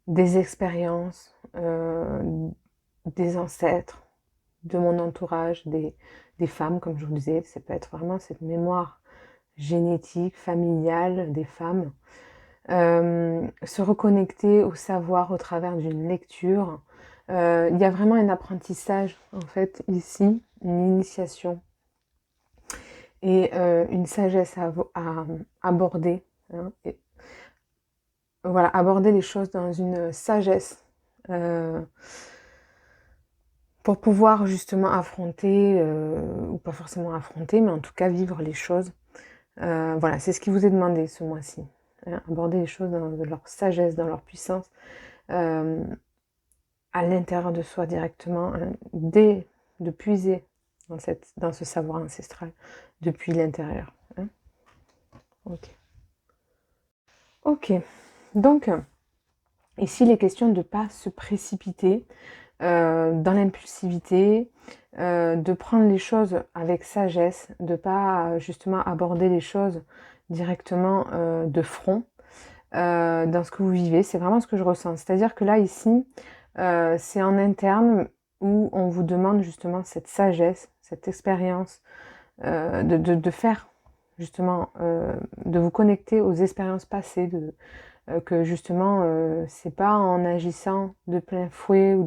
des expériences, des ancêtres, de mon entourage, des femmes, comme je vous disais. Ça peut être vraiment cette mémoire génétique, familiale des femmes. Se reconnecter au savoir au travers d'une lecture. Il y a vraiment un apprentissage, en fait, ici, une initiation et une sagesse à aborder. Hein, et, voilà, aborder les choses dans une sagesse pour pouvoir justement affronter, ou pas forcément affronter, mais en tout cas vivre les choses. Voilà, c'est ce qui vous est demandé ce mois-ci. Hein, aborder les choses dans leur sagesse, dans leur puissance, à l'intérieur de soi directement, hein, de puiser dans ce savoir ancestral depuis l'intérieur. Hein. Ok, donc ici il est question de ne pas se précipiter, dans l'impulsivité, de prendre les choses avec sagesse, de pas justement aborder les choses directement de front dans ce que vous vivez. C'est vraiment ce que je ressens. C'est-à-dire que là, ici, c'est en interne où on vous demande justement cette sagesse, cette expérience, de faire justement, de vous connecter aux expériences passées, que justement, c'est pas en agissant de plein fouet ou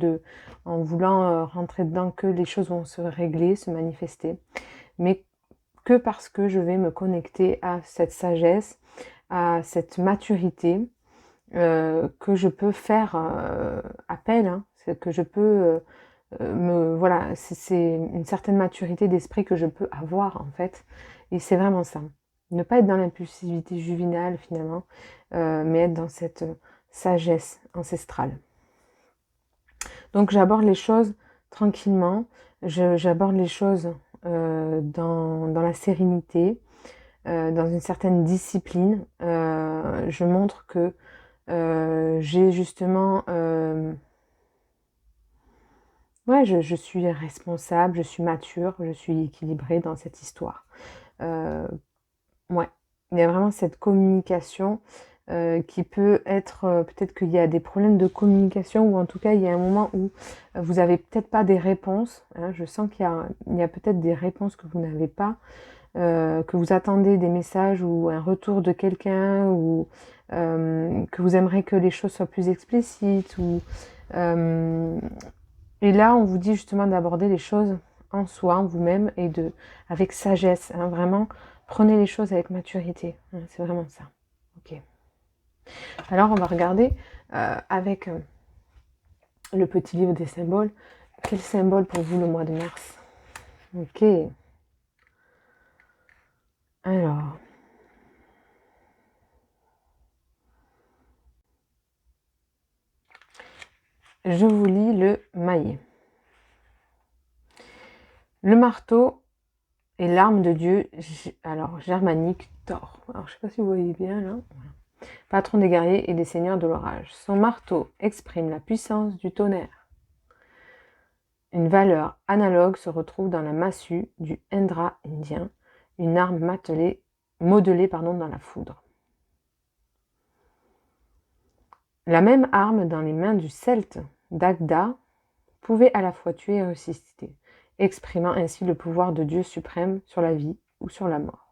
en voulant rentrer dedans que les choses vont se régler, se manifester, mais que parce que je vais me connecter à cette sagesse, à cette maturité, que je peux faire appel, hein, c'est que je peux voilà, c'est une certaine maturité d'esprit que je peux avoir en fait, et c'est vraiment ça. Ne pas être dans l'impulsivité juvénile finalement, mais être dans cette sagesse ancestrale. Donc j'aborde les choses tranquillement, j'aborde les choses dans la sérénité, dans une certaine discipline. Je montre que j'ai justement... ouais, je suis responsable, je suis mature, je suis équilibrée dans cette histoire. Ouais, il y a vraiment cette communication qui peut être... peut-être qu'il y a des problèmes de communication, ou en tout cas, il y a un moment où vous avez peut-être pas des réponses, hein. Je sens qu'il y a peut-être des réponses que vous n'avez pas, que vous attendez des messages ou un retour de quelqu'un, ou que vous aimeriez que les choses soient plus explicites, ou... et là, on vous dit justement d'aborder les choses en soi, en vous-même, et avec sagesse, hein, vraiment, prenez les choses avec maturité, hein, c'est vraiment ça. Ok. Alors, on va regarder avec le petit livre des symboles, quel symbole pour vous le mois de mars? Ok. Alors, je vous lis le maillet. Le marteau est l'arme de Dieu, alors germanique, Thor. Alors, je ne sais pas si vous voyez bien là. Patron des guerriers et des seigneurs de l'orage. Son marteau exprime la puissance du tonnerre. Une valeur analogue se retrouve dans la massue du Indra indien, une arme modelée dans la foudre. La même arme dans les mains du Celte Dagda pouvait à la fois tuer et ressusciter, exprimant ainsi le pouvoir de Dieu suprême sur la vie ou sur la mort.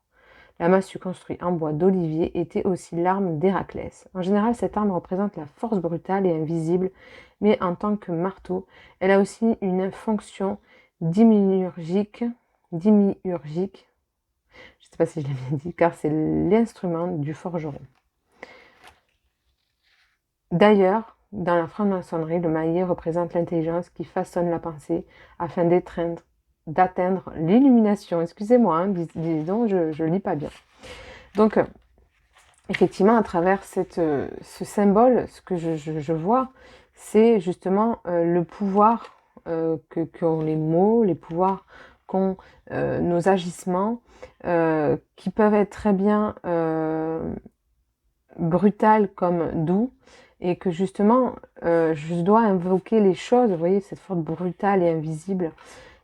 La massue construite en bois d'olivier était aussi l'arme d'Héraclès. En général, cette arme représente la force brutale et invisible, mais en tant que marteau, elle a aussi une fonction démiurgique. Je ne sais pas si je l'ai bien dit, car c'est l'instrument du forgeron. D'ailleurs, dans la franc-maçonnerie, le maillet représente l'intelligence qui façonne la pensée afin d'atteindre l'illumination. Excusez-moi, hein, dis donc, je lis pas bien. Donc, effectivement, à travers ce symbole, ce que je vois, c'est justement le pouvoir qu'ont les mots, les pouvoirs qu'ont nos agissements, qui peuvent être très bien brutal comme doux, et que justement je dois invoquer les choses, vous voyez, cette force brutale et invisible.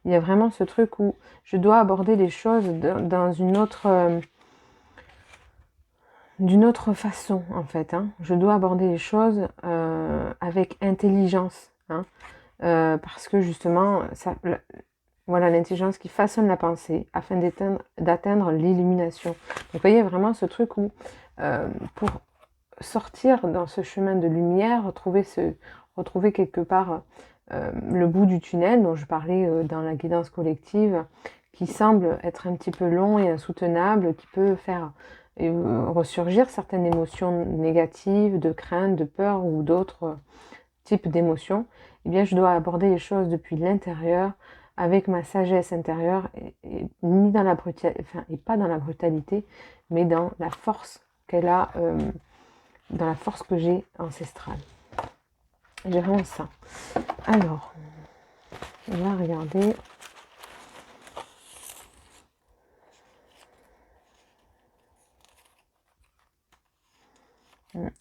Il y a vraiment ce truc où je dois aborder les choses dans d'une autre façon en fait, hein. Je dois aborder les choses avec intelligence, hein, parce que justement voilà, l'intelligence qui façonne la pensée afin d'atteindre l'illumination. Donc vous voyez vraiment ce truc où pour sortir dans ce chemin de lumière, retrouver quelque part le bout du tunnel dont je parlais dans la guidance collective, qui semble être un petit peu long et insoutenable, qui peut faire ressurgir certaines émotions négatives, de crainte, de peur ou d'autres types d'émotions. Eh bien, je dois aborder les choses depuis l'intérieur, avec ma sagesse intérieure, ni dans la et pas dans la brutalité, mais dans la force qu'elle a, dans la force que j'ai ancestrale. J'ai vraiment ça. Alors, on va regarder.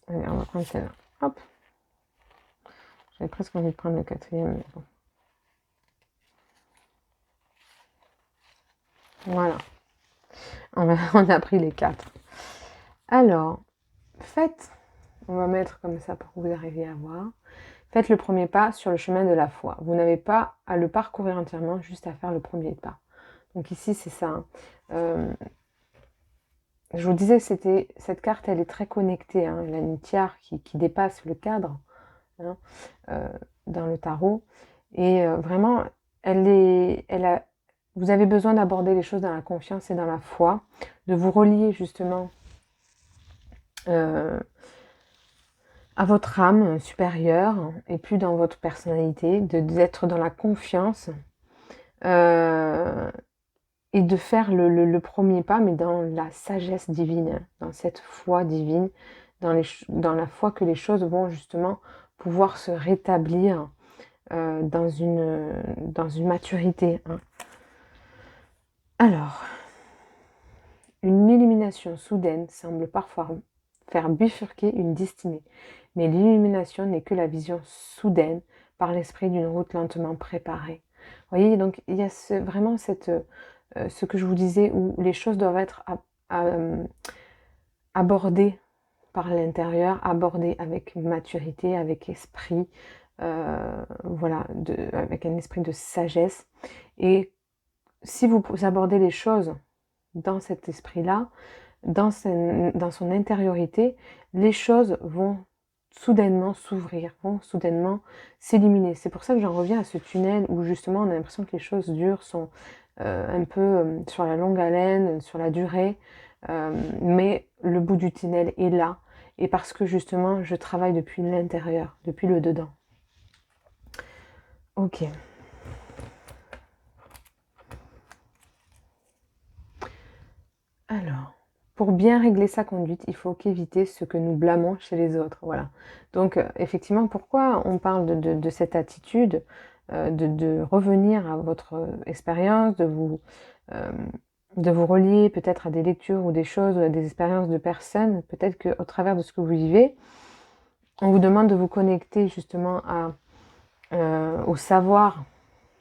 Allez, on va prendre celle-là. Hop. J'ai presque envie de prendre le quatrième, mais bon. Voilà. On a pris les 4. Alors, faites, on va mettre comme ça pour que vous arriviez à voir. Faites le premier pas sur le chemin de la foi. Vous n'avez pas à le parcourir entièrement, juste à faire le premier pas. Donc ici, c'est ça. Hein. Je vous disais, cette carte, elle est très connectée. Hein. Elle a une tiare qui dépasse le cadre hein, dans le tarot. Et vraiment, vous avez besoin d'aborder les choses dans la confiance et dans la foi, de vous relier justement à votre âme supérieure et puis dans votre personnalité, d'être dans la confiance et de faire le premier pas, mais dans la sagesse divine, dans cette foi divine, dans la foi que les choses vont justement pouvoir se rétablir dans une maturité. Hein. Alors, une illumination soudaine semble parfois faire bifurquer une destinée, mais l'illumination n'est que la vision soudaine par l'esprit d'une route lentement préparée. Vous voyez, donc il y a vraiment ce que je vous disais, où les choses doivent être abordées par l'intérieur, abordées avec maturité, avec esprit, voilà, avec un esprit de sagesse. Et si vous abordez les choses dans cet esprit-là, dans son intériorité, les choses vont soudainement s'ouvrir, vont soudainement s'illuminer. C'est pour ça que j'en reviens à ce tunnel où justement on a l'impression que les choses dures sont un peu sur la longue haleine, sur la durée, mais le bout du tunnel est là, et parce que justement je travaille depuis l'intérieur, depuis le dedans. Ok. Alors, pour bien régler sa conduite, il faut qu'éviter ce que nous blâmons chez les autres. Voilà. Donc, effectivement, pourquoi on parle de cette attitude, de revenir à votre expérience, de vous relier peut-être à des lectures ou des choses, ou à des expériences de personnes, peut-être qu'au travers de ce que vous vivez, on vous demande de vous connecter justement au savoir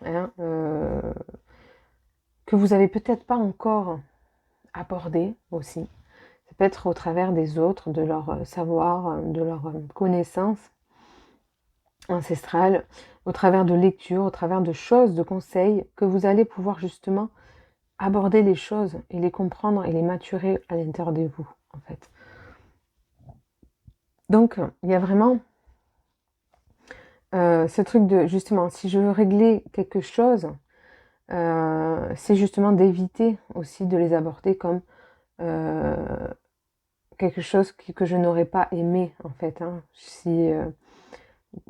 hein, que vous n'avez peut-être pas encore abordé aussi. Ça peut être au travers des autres, de leur savoir, de leur connaissance ancestrale, au travers de lectures, au travers de choses, de conseils, que vous allez pouvoir justement aborder les choses et les comprendre et les maturer à l'intérieur de vous, en fait. Donc, il y a vraiment ce truc de, justement, si je veux régler quelque chose, c'est justement d'éviter aussi de les aborder comme quelque chose que je n'aurais pas aimé, en fait. Hein. Si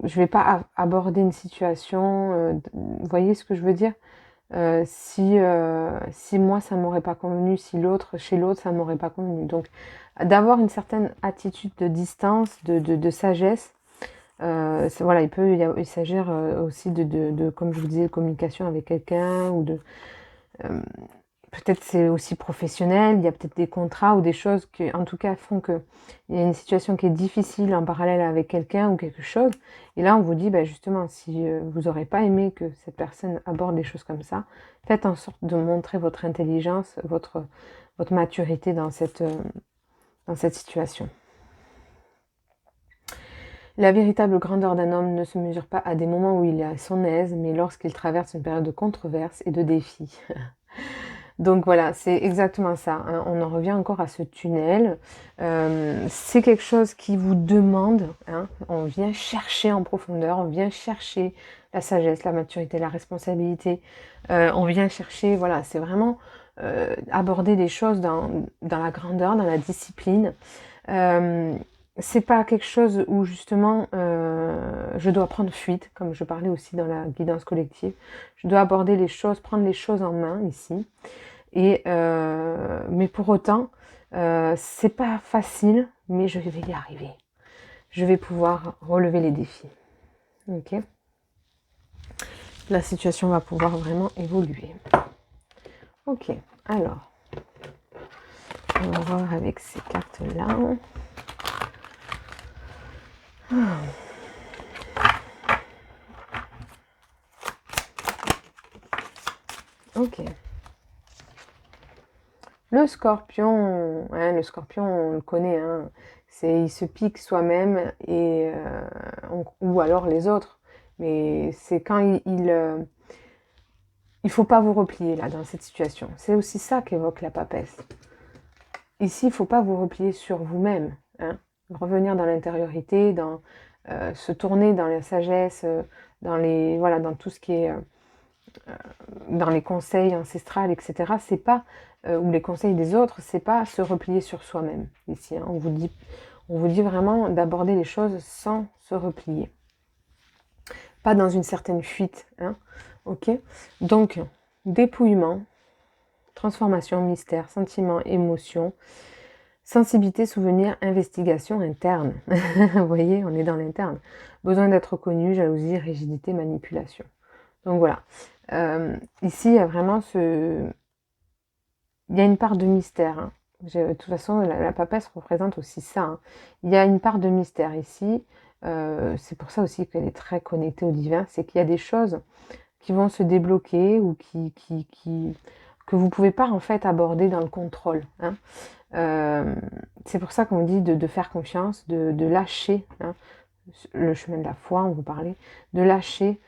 je vais pas aborder une situation, vous voyez ce que je veux dire si moi ça m'aurait pas convenu, si chez l'autre ça m'aurait pas convenu. Donc d'avoir une certaine attitude de distance, de sagesse, voilà, il s'agir aussi de, comme je vous disais, de communication avec quelqu'un ou peut-être c'est aussi professionnel, il y a peut-être des contrats ou des choses qui, en tout cas, font qu'il y a une situation qui est difficile en parallèle avec quelqu'un ou quelque chose. Et là, on vous dit, justement, si vous n'aurez pas aimé que cette personne aborde des choses comme ça, faites en sorte de montrer votre intelligence, votre maturité dans cette situation. La véritable grandeur d'un homme ne se mesure pas à des moments où il est à son aise, mais lorsqu'il traverse une période de controverse et de défis. Donc voilà, c'est exactement ça. Hein. On en revient encore à ce tunnel. C'est quelque chose qui vous demande, hein, on vient chercher en profondeur, on vient chercher la sagesse, la maturité, la responsabilité. On vient chercher, voilà, c'est vraiment aborder des choses dans la grandeur, dans la discipline. C'est pas quelque chose où justement je dois prendre fuite, comme je parlais aussi dans la guidance collective. Je dois aborder les choses, prendre les choses en main ici. Et mais pour autant, c'est pas facile, mais je vais y arriver. Je vais pouvoir relever les défis. Ok. La situation va pouvoir vraiment évoluer. Ok. Alors, on va voir avec ces cartes-là. Ok. Le scorpion, hein, on le connaît, hein, il se pique soi-même et ou alors les autres. Mais c'est quand il faut pas vous replier là dans cette situation. C'est aussi ça qu'évoque la papesse. Ici, il faut pas vous replier sur vous-même, hein. Revenir dans l'intériorité, se tourner dans la sagesse, voilà, dans tout ce qui est dans les conseils ancestrales, etc. C'est pas ou les conseils des autres, c'est pas se replier sur soi-même. Ici, hein, on vous dit vraiment d'aborder les choses sans se replier, pas dans une certaine fuite, hein. Ok. Donc dépouillement, transformation, mystère, sentiment, émotion, sensibilité, souvenir, investigation interne. Vous voyez, on est dans l'interne. Besoin d'être connu, jalousie, rigidité, manipulation. Donc voilà. Ici, il y a vraiment il y a une part de mystère, hein. De toute façon, la papesse représente aussi ça, hein. Il y a une part de mystère ici. C'est pour ça aussi qu'elle est très connectée au divin. C'est qu'il y a des choses qui vont se débloquer ou que vous ne pouvez pas en fait aborder dans le contrôle, hein. C'est pour ça qu'on dit de faire confiance, de lâcher, hein, le chemin de la foi, on vous parlait, de lâcher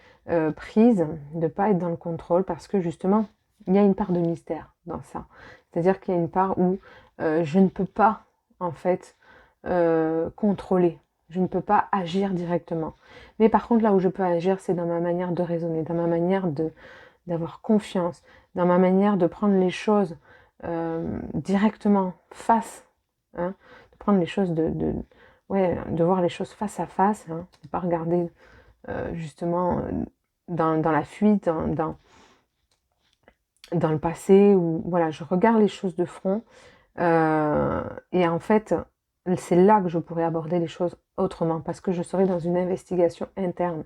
prise, de ne pas être dans le contrôle parce que justement, il y a une part de mystère dans ça. C'est-à-dire qu'il y a une part où je ne peux pas en fait contrôler, je ne peux pas agir directement. Mais par contre, là où je peux agir, c'est dans ma manière de raisonner, dans ma manière d'avoir confiance, dans ma manière de prendre les choses directement face, hein, de prendre les choses ouais, de voir les choses face à face, hein, de ne pas regarder justement dans la fuite, dans le passé, où voilà, je regarde les choses de front, et en fait, c'est là que je pourrais aborder les choses autrement, parce que je serai dans une investigation interne.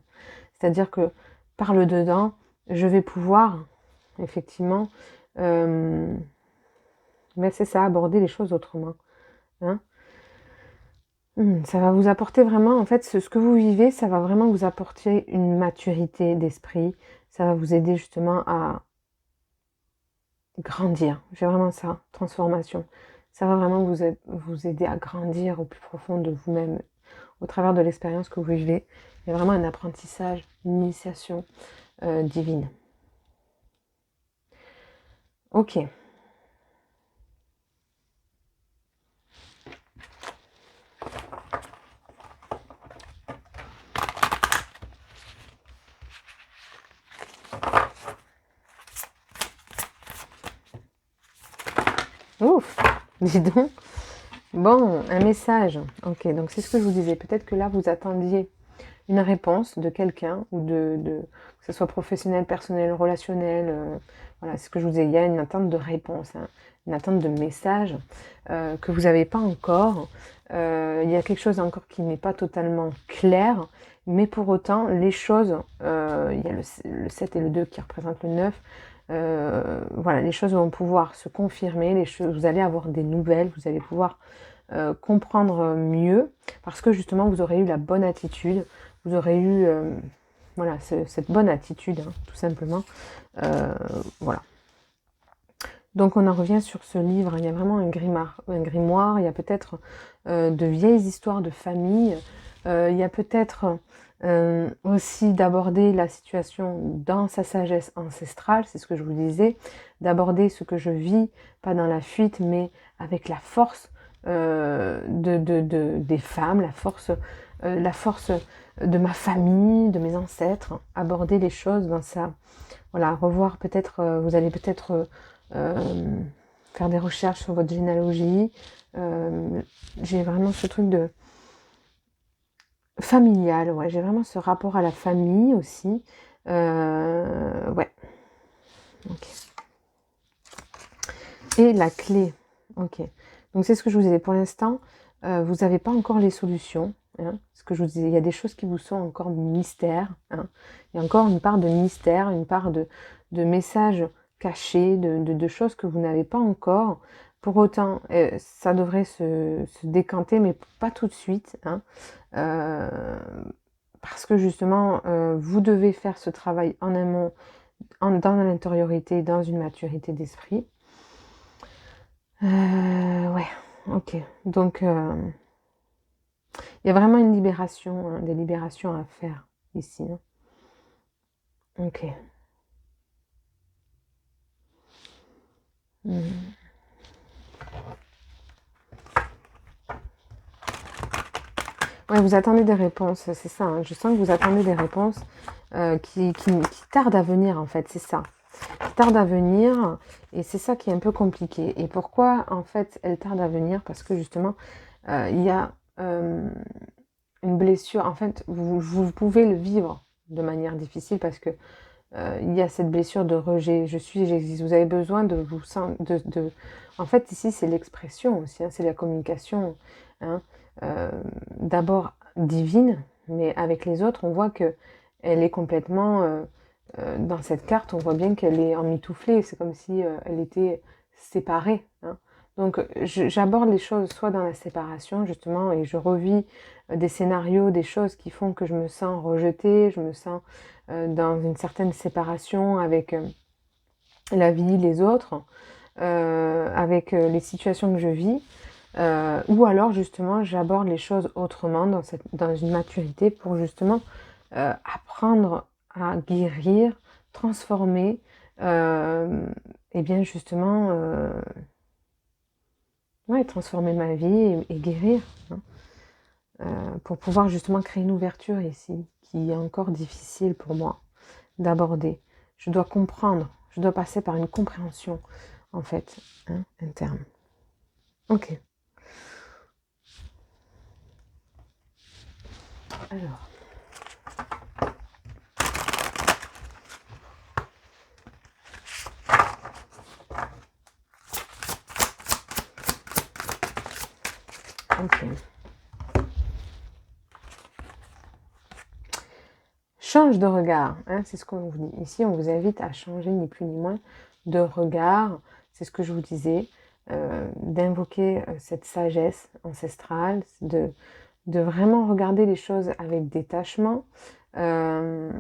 C'est-à-dire que par le dedans, je vais pouvoir, effectivement, mais c'est ça, aborder les choses autrement, hein. Ça va vous apporter vraiment, en fait, ce que vous vivez, ça va vraiment vous apporter une maturité d'esprit. Ça va vous aider justement à grandir. J'ai vraiment ça, transformation. Ça va vraiment vous aider à grandir au plus profond de vous-même, au travers de l'expérience que vous vivez. Il y a vraiment un apprentissage, une initiation divine. Ok. Ouf, dis donc. Bon, un message. Ok, donc c'est ce que je vous disais. Peut-être que là, vous attendiez une réponse de quelqu'un, ou que ce soit professionnel, personnel, relationnel. Voilà, c'est ce que je vous disais. Il y a une attente de réponse, hein, une attente de message que vous n'avez pas encore. Il y a quelque chose encore qui n'est pas totalement clair, mais pour autant, les choses, il y a le 7 et le 2 qui représentent le 9. Voilà, les choses vont pouvoir se confirmer, vous allez avoir des nouvelles, vous allez pouvoir comprendre mieux, parce que justement vous aurez eu la bonne attitude, vous aurez eu voilà, cette bonne attitude, hein, tout simplement. Voilà. Donc on en revient sur ce livre, il y a vraiment un grimoire, il y a peut-être de vieilles histoires de famille, il y a peut-être aussi d'aborder la situation dans sa sagesse ancestrale, c'est ce que je vous disais, d'aborder ce que je vis, pas dans la fuite, mais avec la force des femmes, la force de ma famille, de mes ancêtres, aborder les choses dans ça. Voilà, revoir peut-être, vous allez peut-être faire des recherches sur votre généalogie. J'ai vraiment ce truc de familial, ouais, j'ai vraiment ce rapport à la famille aussi. Ouais. Ok. Et la clé. Ok. Donc c'est ce que je vous disais. Pour l'instant, vous n'avez pas encore les solutions, hein. Ce que je vous disais, il y a des choses qui vous sont encore mystères, hein. Il y a encore une part de mystère, une part de messages cachés, de choses que vous n'avez pas encore. Pour autant, ça devrait se décanter, mais pas tout de suite, hein. Parce que justement, vous devez faire ce travail en amont dans l'intériorité, dans une maturité d'esprit. Ouais, ok. Donc, il y a vraiment une libération, hein, des libérations à faire ici. Hein. Ok. Ouais, vous attendez des réponses, c'est ça. Hein. Je sens que vous attendez des réponses qui tardent à venir, en fait, c'est ça. Qui tardent à venir, et c'est ça qui est un peu compliqué. Et pourquoi, en fait, elles tardent à venir? Parce que, justement, il y a une blessure. En fait, vous pouvez le vivre de manière difficile parce que il y a cette blessure de rejet. Je suis, j'existe. Vous avez besoin de vous sentir... En fait, ici, c'est l'expression aussi, hein, c'est la communication. Hein, euh, d'abord divine, mais avec les autres, on voit que elle est complètement... dans cette carte, on voit bien qu'elle est emmitouflée. C'est comme si elle était séparée. Hein. Donc, j'aborde les choses soit dans la séparation, justement, et je revis des scénarios, des choses qui font que je me sens rejetée, je me sens dans une certaine séparation avec la vie, les autres, avec les situations que je vis, ou alors justement j'aborde les choses autrement dans une maturité pour justement apprendre à guérir, transformer, et bien justement ouais, transformer ma vie et guérir, hein, pour pouvoir justement créer une ouverture ici qui est encore difficile pour moi d'aborder. Je dois comprendre, je dois passer par une compréhension, en fait, hein, interne. Ok. Alors. Ok. Change de regard, hein, c'est ce qu'on vous dit. Ici, on vous invite à changer ni plus ni moins de regard. C'est ce que je vous disais, d'invoquer cette sagesse ancestrale, de vraiment regarder les choses avec détachement. Ouais,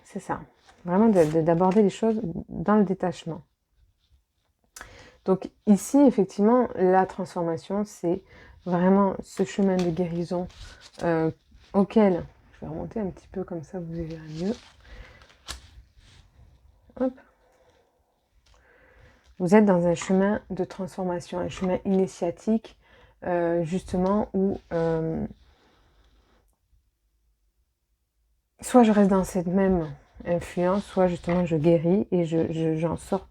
c'est ça. Vraiment d'aborder les choses dans le détachement. Donc ici, effectivement, la transformation, c'est vraiment ce chemin de guérison auquel... Je vais remonter un petit peu comme ça, vous verrez mieux. Hop. Vous êtes dans un chemin de transformation, un chemin initiatique, justement, où soit je reste dans cette même influence, soit justement je guéris et j'en sors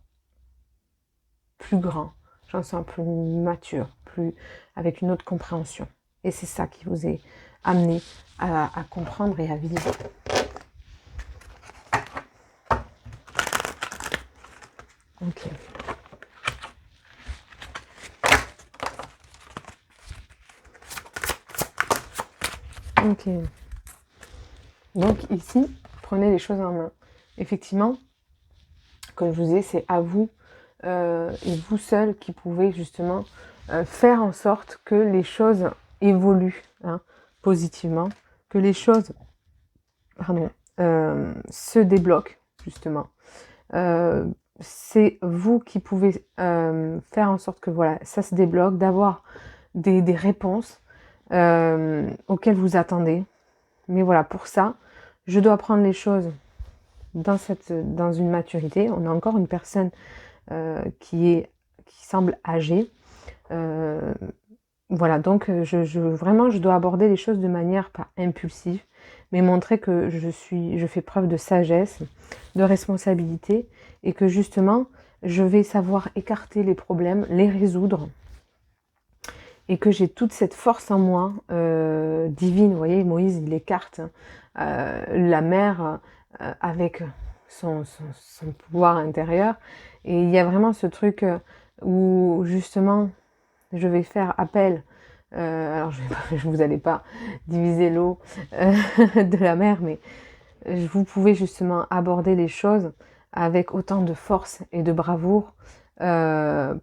plus grand, j'en sors plus mature, plus avec une autre compréhension. Et c'est ça qui vous est amené à comprendre et à vivre. Ok. Ok. Donc ici, prenez les choses en main. Effectivement, comme je vous disais, c'est à vous et vous seul qui pouvez justement faire en sorte que les choses évoluent, hein, positivement, que les choses se débloquent justement. C'est vous qui pouvez faire en sorte que voilà, ça se débloque, d'avoir des réponses auxquelles vous attendez. Mais voilà, pour ça, je dois prendre les choses dans une maturité. On a encore une personne qui semble âgée. Voilà, donc vraiment, je dois aborder les choses de manière pas impulsive, mais montrer que je fais preuve de sagesse, de responsabilité, et que justement, je vais savoir écarter les problèmes, les résoudre, et que j'ai toute cette force en moi divine. Vous voyez, Moïse, il écarte la mer avec son pouvoir intérieur, et il y a vraiment ce truc où justement je vais faire appel. Alors vous n'allez pas diviser l'eau de la mer, mais vous pouvez justement aborder les choses avec autant de force et de bravoure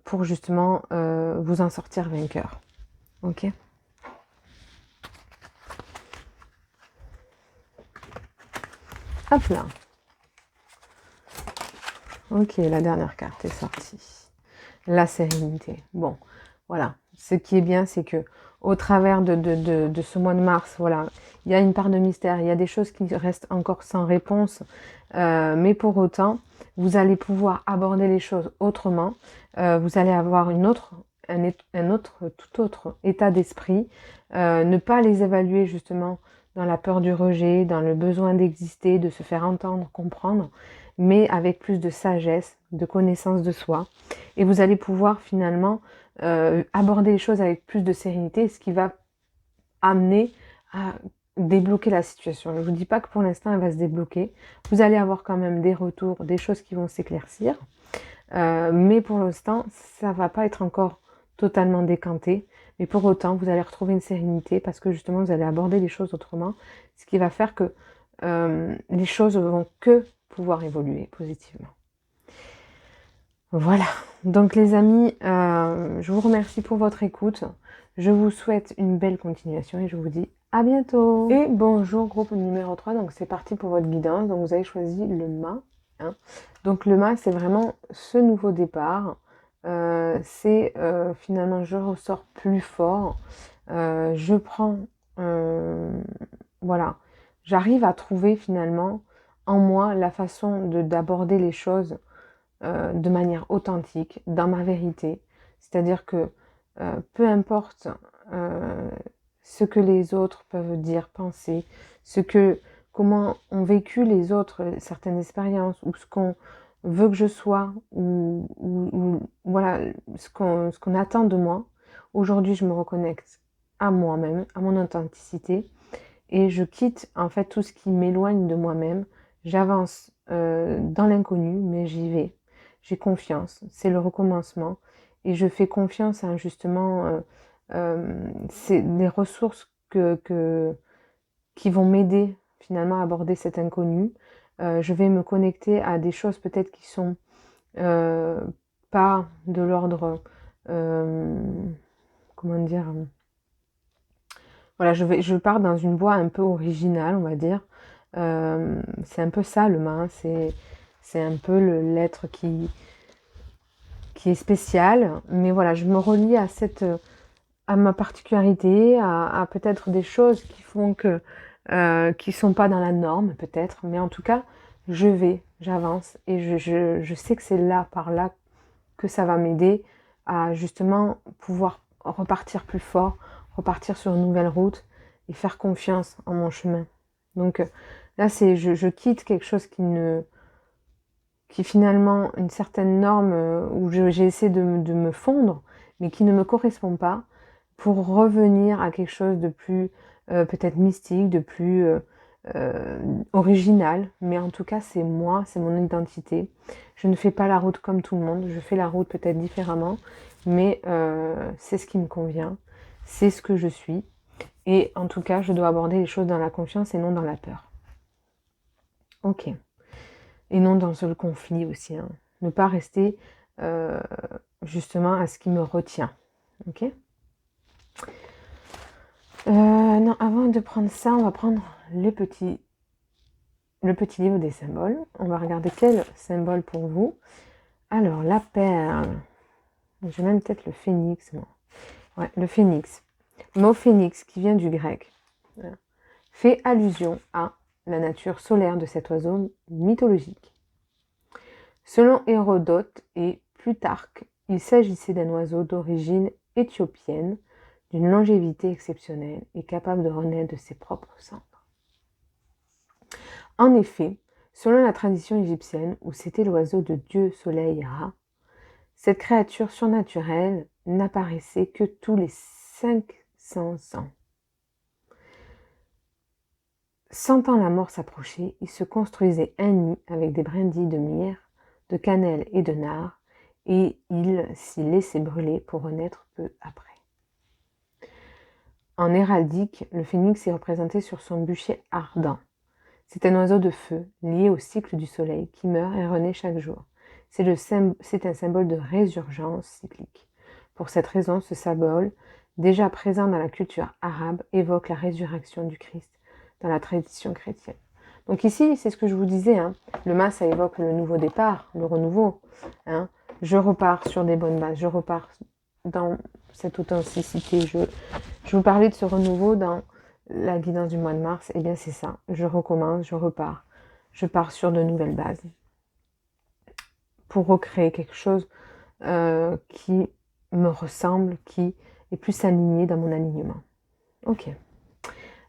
pour justement vous en sortir vainqueur. Ok. Hop là. Ok, la dernière carte est sortie. La sérénité. Bon, voilà. Ce qui est bien, c'est que au travers de ce mois de mars, voilà, il y a une part de mystère, il y a des choses qui restent encore sans réponse, mais pour autant, vous allez pouvoir aborder les choses autrement. Vous allez avoir tout autre état d'esprit. Ne pas les évaluer justement dans la peur du rejet, dans le besoin d'exister, de se faire entendre, comprendre, mais avec plus de sagesse, de connaissance de soi. Et vous allez pouvoir finalement aborder les choses avec plus de sérénité, ce qui va amener à débloquer la situation. Je ne vous dis pas que pour l'instant elle va se débloquer. Vous allez avoir quand même des retours, des choses qui vont s'éclaircir. Mais pour l'instant, ça ne va pas être encore totalement décanté. Mais pour autant, vous allez retrouver une sérénité parce que justement, vous allez aborder les choses autrement. Ce qui va faire que les choses vont que pouvoir évoluer positivement. Voilà, donc les amis, je vous remercie pour votre écoute. Je vous souhaite une belle continuation et je vous dis à bientôt. Et bonjour groupe numéro 3, donc c'est parti pour votre guidance. Donc vous avez choisi le mât. Hein. Donc le mât, c'est vraiment ce nouveau départ. C'est finalement, je ressors plus fort. Je prends, voilà, j'arrive à trouver finalement en moi la façon d'aborder les choses de manière authentique, dans ma vérité. C'est-à-dire que peu importe ce que les autres peuvent dire, penser, comment ont vécu les autres certaines expériences, ou ce qu'on veut que je sois, ou voilà, ce qu'on attend de moi. Aujourd'hui, je me reconnecte à moi-même, à mon authenticité, et je quitte en fait tout ce qui m'éloigne de moi-même. J'avance dans l'inconnu, mais j'y vais. J'ai confiance, c'est le recommencement, et je fais confiance à justement c'est des ressources qui vont m'aider finalement à aborder cet inconnu. Je vais me connecter à des choses peut-être qui sont pas de l'ordre, comment dire, voilà, je pars dans une voie un peu originale, on va dire. C'est un peu ça le mât, c'est un peu l'être qui est spécial, mais voilà, je me relie à ma particularité, à peut-être des choses qui font qui sont pas dans la norme peut-être, mais en tout cas, j'avance, et je sais que c'est là, par là, que ça va m'aider à justement pouvoir repartir plus fort, repartir sur une nouvelle route et faire confiance en mon chemin. Donc là, je quitte quelque chose qui finalement, une certaine norme où j'ai essayé de me fondre, mais qui ne me correspond pas, pour revenir à quelque chose de plus peut-être mystique, de plus original, mais en tout cas c'est moi, c'est mon identité. Je ne fais pas la route comme tout le monde, je fais la route peut-être différemment, mais c'est ce qui me convient, c'est ce que je suis, et en tout cas je dois aborder les choses dans la confiance et non dans la peur. Ok. Et non dans le conflit aussi, hein. Ne pas rester justement à ce qui me retient. Ok. Non, avant de prendre ça, on va prendre le petit livre des symboles. On va regarder quel symbole pour vous. Alors, la perle. J'ai même peut-être le phénix, moi. Ouais, le phénix. Le mot phénix, qui vient du grec, fait allusion à la nature solaire de cet oiseau mythologique. Selon Hérodote et Plutarque, il s'agissait d'un oiseau d'origine éthiopienne, d'une longévité exceptionnelle et capable de renaître de ses propres cendres. En effet, selon la tradition égyptienne, où c'était l'oiseau de Dieu Soleil Ra, cette créature surnaturelle n'apparaissait que tous les 500 ans. Sentant la mort s'approcher, il se construisait un nid avec des brindilles de myrrhe, de cannelle et de nard, et il s'y laissait brûler pour renaître peu après. En héraldique, le phénix est représenté sur son bûcher ardent. C'est un oiseau de feu, lié au cycle du soleil, qui meurt et renaît chaque jour. C'est un symbole de résurgence cyclique. Pour cette raison, ce symbole, déjà présent dans la culture arabe, évoque la résurrection du Christ dans la tradition chrétienne. Donc ici, c'est ce que je vous disais, hein, le mas, ça évoque le nouveau départ, le renouveau. Hein. Je repars sur des bonnes bases, je repars dans cette authenticité. Je vous parlais de ce renouveau dans la guidance du mois de mars, et bien c'est ça. Je recommence, je repars. Je pars sur de nouvelles bases pour recréer quelque chose qui me ressemble, qui est plus aligné dans mon alignement. Ok.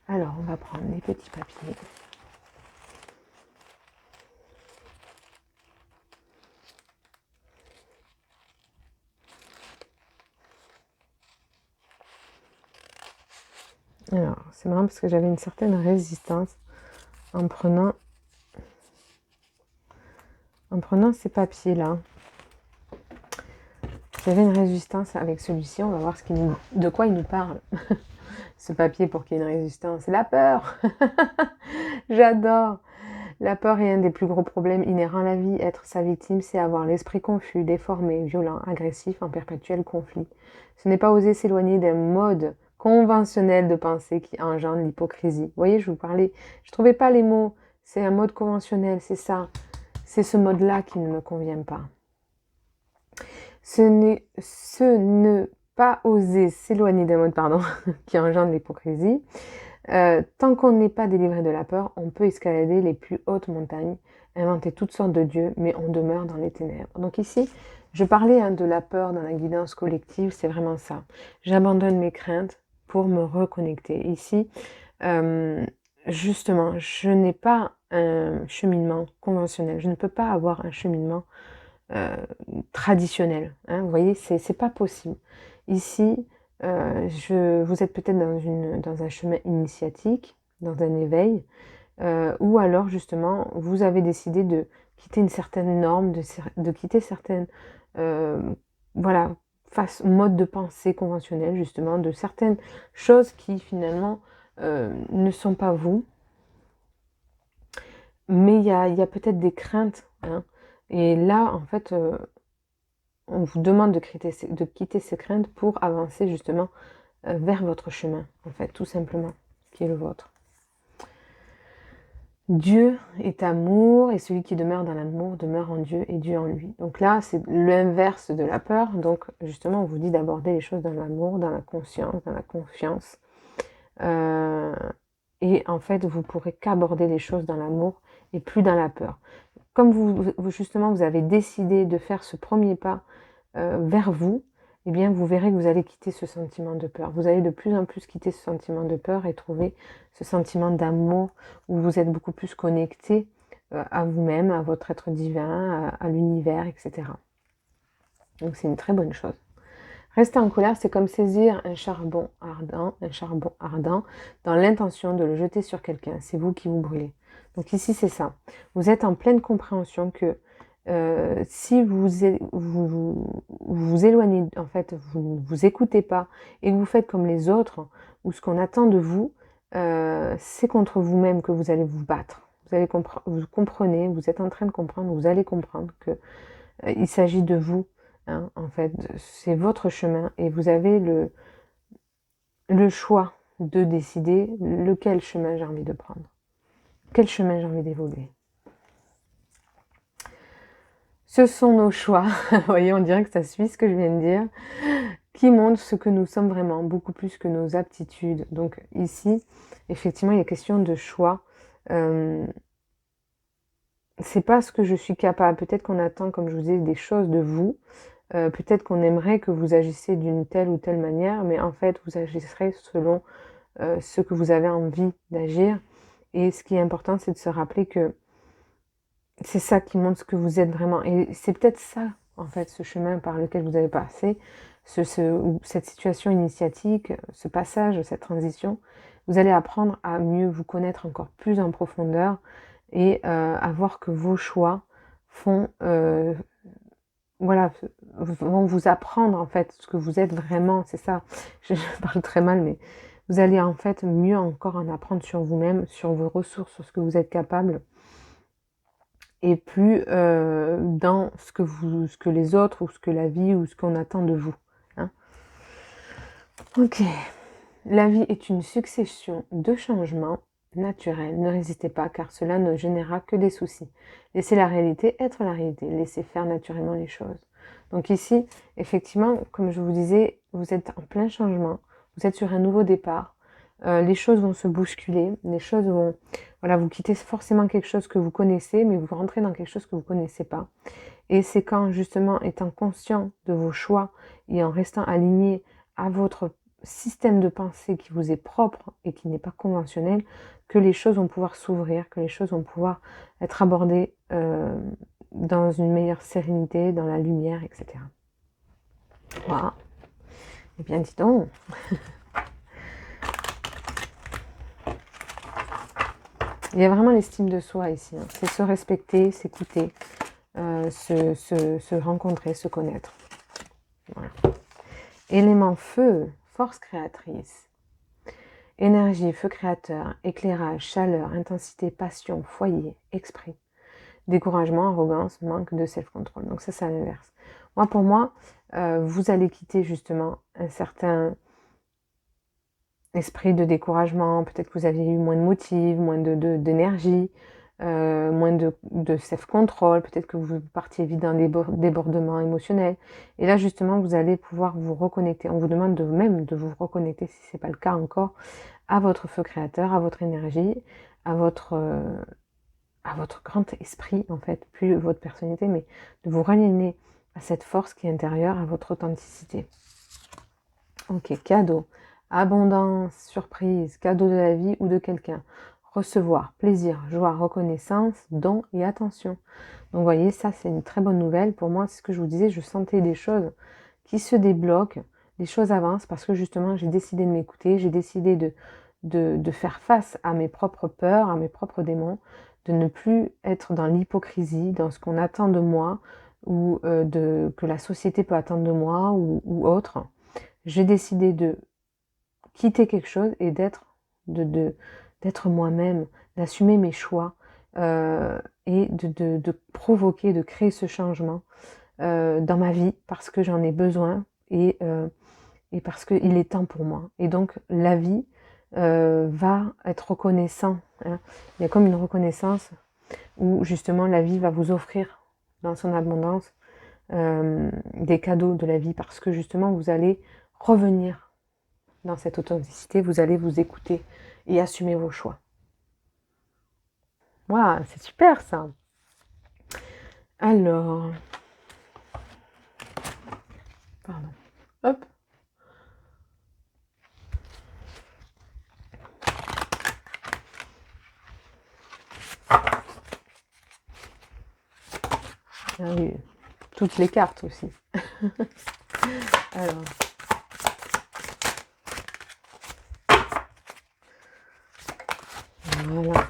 Alors, on va prendre des petits papiers. Alors, c'est marrant parce que j'avais une certaine résistance en prenant ces papiers-là. J'avais une résistance avec celui-ci. On va voir de quoi il nous parle. Ce papier pour qu'il y ait une résistance. C'est la peur. J'adore. La peur est un des plus gros problèmes inhérents à la vie. Être sa victime, c'est avoir l'esprit confus, déformé, violent, agressif, en perpétuel conflit. Ce n'est pas oser s'éloigner d'un mode conventionnel de pensée qui engendre l'hypocrisie. Vous voyez, je vous parlais, je ne trouvais pas les mots. C'est un mode conventionnel, c'est ça. C'est ce mode-là qui ne me convient pas. Ce ne pas oser s'éloigner d'un mode, qui engendre l'hypocrisie. Tant qu'on n'est pas délivré de la peur, on peut escalader les plus hautes montagnes, inventer toutes sortes de dieux, mais on demeure dans les ténèbres. Donc ici, je parlais de la peur dans la guidance collective, c'est vraiment ça. J'abandonne mes craintes pour me reconnecter. Ici, justement, je n'ai pas un cheminement conventionnel. Je ne peux pas avoir un cheminement traditionnel. Hein, vous voyez, c'est pas possible. Ici, vous êtes peut-être dans un chemin initiatique, dans un éveil, ou alors justement, vous avez décidé de quitter une certaine norme, de quitter certaines, voilà, mode de pensée conventionnel, justement, de certaines choses qui finalement ne sont pas vous. Mais il y a peut-être des craintes. Hein, et là, en fait, on vous demande de quitter ces craintes pour avancer justement vers votre chemin, en fait, tout simplement, qui est le vôtre. Dieu est amour et celui qui demeure dans l'amour demeure en Dieu et Dieu en lui. Donc là, c'est l'inverse de la peur. Donc justement, on vous dit d'aborder les choses dans l'amour, dans la conscience, dans la confiance. Et en fait, vous pourrez qu'aborder les choses dans l'amour et plus dans la peur. Comme justement, vous avez décidé de faire ce premier pas vers vous, eh bien, vous verrez que vous allez quitter ce sentiment de peur. Vous allez de plus en plus quitter ce sentiment de peur et trouver ce sentiment d'amour où vous êtes beaucoup plus connecté à vous-même, à votre être divin, à l'univers, etc. Donc, c'est une très bonne chose. Rester en colère, c'est comme saisir un charbon ardent dans l'intention de le jeter sur quelqu'un. C'est vous qui vous brûlez. Donc ici, c'est ça. Vous êtes en pleine compréhension que si vous éloignez, en fait, vous ne vous écoutez pas et que vous faites comme les autres, ou ce qu'on attend de vous, c'est contre vous-même que vous allez vous battre. Vous comprenez, vous êtes en train de comprendre, vous allez comprendre que il s'agit de vous. Hein, en fait, c'est votre chemin et vous avez le choix de décider lequel chemin j'ai envie de prendre, quel chemin j'ai envie d'évoluer. Ce sont nos choix, vous voyez, on dirait que ça suit ce que je viens de dire, qui montrent ce que nous sommes vraiment, beaucoup plus que nos aptitudes. Donc ici, effectivement, il y a question de choix. C'est pas ce que je suis capable. Peut-être qu'on attend, comme je vous disais, des choses de vous. Peut-être qu'on aimerait que vous agissiez d'une telle ou telle manière, mais en fait, vous agirez selon ce que vous avez envie d'agir. Et ce qui est important, c'est de se rappeler que c'est ça qui montre ce que vous êtes vraiment. Et c'est peut-être ça, en fait, ce chemin par lequel vous avez passé, cette situation initiatique, ce passage, cette transition. Vous allez apprendre à mieux vous connaître encore plus en profondeur et à voir que vos choix vont vous apprendre en fait ce que vous êtes vraiment, c'est ça. Je parle très mal, mais vous allez en fait mieux encore en apprendre sur vous-même, sur vos ressources, sur ce que vous êtes capable, et plus dans ce que les autres ou ce que la vie ou ce qu'on attend de vous. Hein. Ok, la vie est une succession de changements naturel. Ne résistez pas car cela ne générera que des soucis. Laissez la réalité être la réalité. Laissez faire naturellement les choses. Donc ici, effectivement, comme je vous disais, vous êtes en plein changement. Vous êtes sur un nouveau départ. Les choses vont se bousculer. Les choses vont... Voilà, vous quittez forcément quelque chose que vous connaissez, mais vous rentrez dans quelque chose que vous ne connaissez pas. Et c'est quand, justement, étant conscient de vos choix et en restant aligné à votre système de pensée qui vous est propre et qui n'est pas conventionnel, que les choses vont pouvoir s'ouvrir, que les choses vont pouvoir être abordées dans une meilleure sérénité, dans la lumière, etc. Voilà. Eh bien, dis donc. Il y a vraiment l'estime de soi ici. Hein. C'est se respecter, s'écouter, se rencontrer, se connaître. Voilà. Élément feu, force créatrice. Énergie, feu créateur, éclairage, chaleur, intensité, passion, foyer, esprit. Découragement, arrogance, manque de self-control. Donc ça, c'est à l'inverse. Moi, pour moi, vous allez quitter justement un certain esprit de découragement. Peut-être que vous aviez eu moins de motifs, moins d'énergie, moins de self-control. Peut-être que vous partiez vite dans des débordements émotionnels. Et là, justement, vous allez pouvoir vous reconnecter. On vous demande même de vous reconnecter, si ce n'est pas le cas encore, à votre feu créateur, à votre énergie, à votre grand esprit, en fait, plus votre personnalité, mais de vous rallier à cette force qui est intérieure, à votre authenticité. Ok, cadeau, abondance, surprise, cadeau de la vie ou de quelqu'un. Recevoir, plaisir, joie, reconnaissance, don et attention. Donc vous voyez, ça c'est une très bonne nouvelle. Pour moi, c'est ce que je vous disais, je sentais des choses qui se débloquent, les choses avancent parce que justement j'ai décidé de m'écouter, j'ai décidé de faire face à mes propres peurs, à mes propres démons, de ne plus être dans l'hypocrisie, dans ce qu'on attend de moi ou que la société peut attendre de moi ou autre. J'ai décidé de quitter quelque chose et d'être moi-même, d'assumer mes choix et de provoquer, de créer ce changement dans ma vie parce que j'en ai besoin et parce qu'il est temps pour moi. Et donc la vie va être reconnaissant. Hein. Il y a comme une reconnaissance où justement la vie va vous offrir dans son abondance des cadeaux de la vie parce que justement vous allez revenir dans cette authenticité, vous allez vous écouter et assumer vos choix. Waouh, c'est super ça. Alors, pardon, hop. Ah oui, toutes les cartes aussi. Alors. Voilà.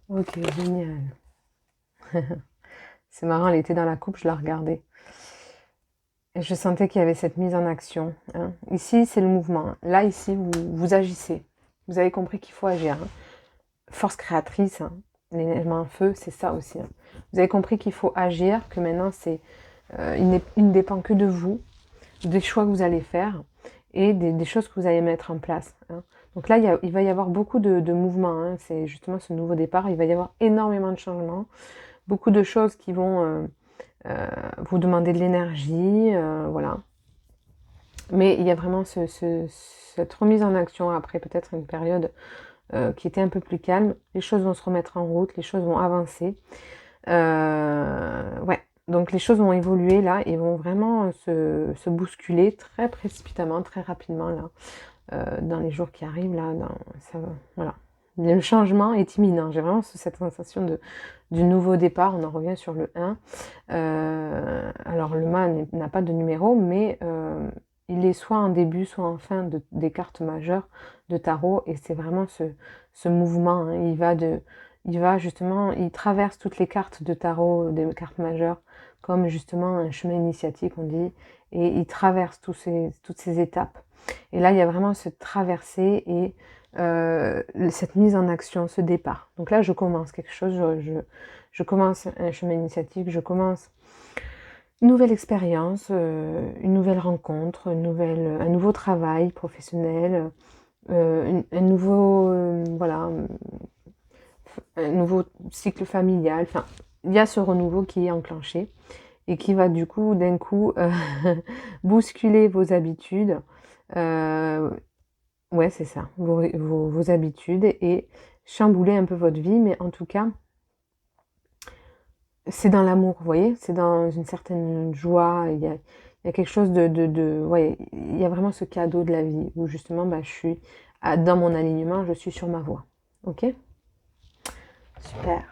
Ok, génial. C'est marrant, elle était dans la coupe, je la regardais. Et je sentais qu'il y avait cette mise en action. Hein. Ici, c'est le mouvement. Là, ici, vous agissez. Vous avez compris qu'il faut agir. Hein. Force créatrice, hein. L'élément feu, c'est ça aussi. Hein. Vous avez compris qu'il faut agir, que maintenant, il ne dépend que de vous, des choix que vous allez faire et des choses que vous allez mettre en place. Hein. Donc là, il va y avoir beaucoup de mouvements. Hein. C'est justement ce nouveau départ. Il va y avoir énormément de changements. Beaucoup de choses qui vont vous demander de l'énergie. Voilà. Mais il y a vraiment cette remise en action après peut-être une période qui était un peu plus calme. Les choses vont se remettre en route. Les choses vont avancer. Ouais. Donc les choses vont évoluer là et vont vraiment se bousculer très précipitamment, très rapidement là, dans les jours qui arrivent là. Voilà. Le changement est imminent. J'ai vraiment cette sensation du nouveau départ. On en revient sur le 1. Alors le mât n'a pas de numéro, mais il est soit en début, soit en fin des cartes majeures de tarot. Et c'est vraiment ce mouvement. Hein. Il traverse toutes les cartes de tarot, des cartes majeures, comme justement un chemin initiatique, on dit. Et il traverse toutes ces étapes. Et là, il y a vraiment cette traversée et cette mise en action, ce départ. Donc là, je commence quelque chose, je commence un chemin initiatique, je commence une nouvelle expérience, une nouvelle rencontre, un nouveau travail professionnel, un nouveau, voilà, un nouveau cycle familial. Enfin, il y a ce renouveau qui est enclenché et qui va du coup, d'un coup, bousculer vos habitudes. Euh, ouais, c'est ça, vos habitudes et chambouler un peu votre vie, mais en tout cas, c'est dans l'amour, vous voyez, c'est dans une certaine joie, il y a quelque chose ouais, il y a vraiment ce cadeau de la vie où justement, bah, je suis dans mon alignement, je suis sur ma voie. Ok? Super.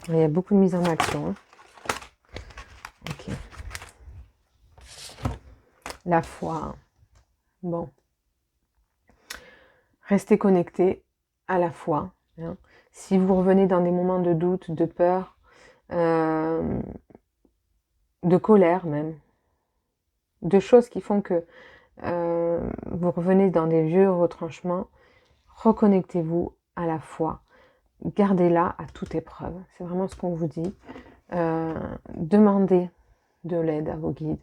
Il y a beaucoup de mise en action. Hein. Ok. La foi. Bon. Restez connecté à la foi. Hein. Si vous revenez dans des moments de doute, de peur, euh, de colère même, de choses qui font que vous revenez dans des vieux retranchements, reconnectez-vous à la foi. Gardez-la à toute épreuve. C'est vraiment ce qu'on vous dit. Demandez de l'aide à vos guides.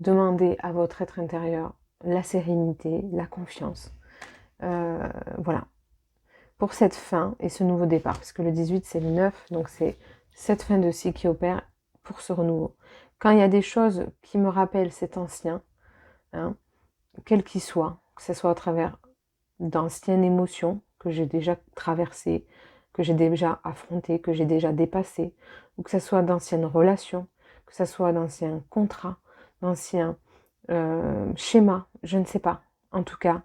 Demandez à votre être intérieur la sérénité, la confiance. Voilà. Pour cette fin et ce nouveau départ, parce que le 18 c'est le 9, donc c'est cette fin de cycle qui opère pour ce renouveau. Quand il y a des choses qui me rappellent cet ancien, hein, quel qu'il soit, que ce soit à travers d'anciennes émotions que j'ai déjà traversées, que j'ai déjà affrontées, que j'ai déjà dépassées, ou que ce soit d'anciennes relations, que ce soit d'anciens contrats, d'anciens schémas, je ne sais pas. En tout cas,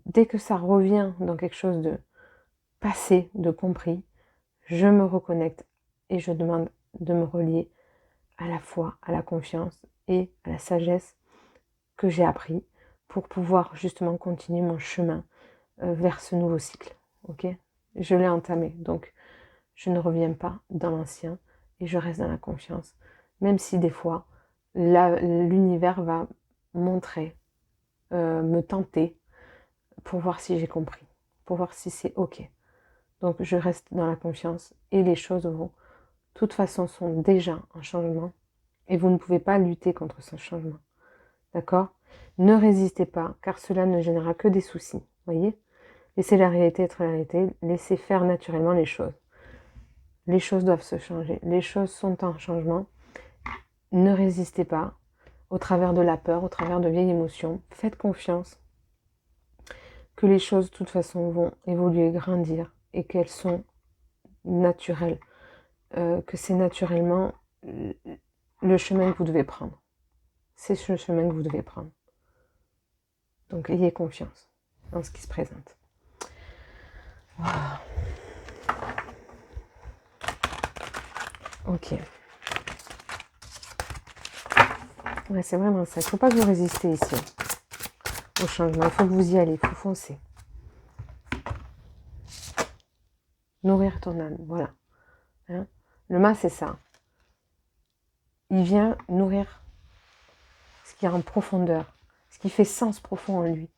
dès que ça revient dans quelque chose de passé, de compris, je me reconnecte et je demande de me relier à la foi, à la confiance et à la sagesse que j'ai appris pour pouvoir justement continuer mon chemin vers ce nouveau cycle. Ok? Je l'ai entamé, donc je ne reviens pas dans l'ancien et je reste dans la confiance. Même si des fois, l'univers va montrer, me tenter pour voir si j'ai compris, pour voir si c'est ok. Donc je reste dans la confiance et les choses vont, de toute façon, sont déjà en changement et vous ne pouvez pas lutter contre ce changement. D'accord? Ne résistez pas, car cela ne générera que des soucis. Voyez? Laissez la réalité être la réalité, laissez faire naturellement les choses. Les choses doivent se changer, les choses sont en changement. Ne résistez pas au travers de la peur, au travers de vieilles émotions. Faites confiance que les choses, de toute façon, vont évoluer, grandir et qu'elles sont naturelles. Que c'est naturellement le chemin que vous devez prendre. C'est ce chemin que vous devez prendre. Donc ayez confiance en ce qui se présente. Wow. Ok. Ouais, c'est vraiment ça. Il ne faut pas que vous résistiez ici au changement. Il faut que vous y allez, il faut foncer. Nourrir ton âme, voilà. Hein? Le mât, c'est ça. Il vient nourrir ce qui est en profondeur, ce qui fait sens profond en lui,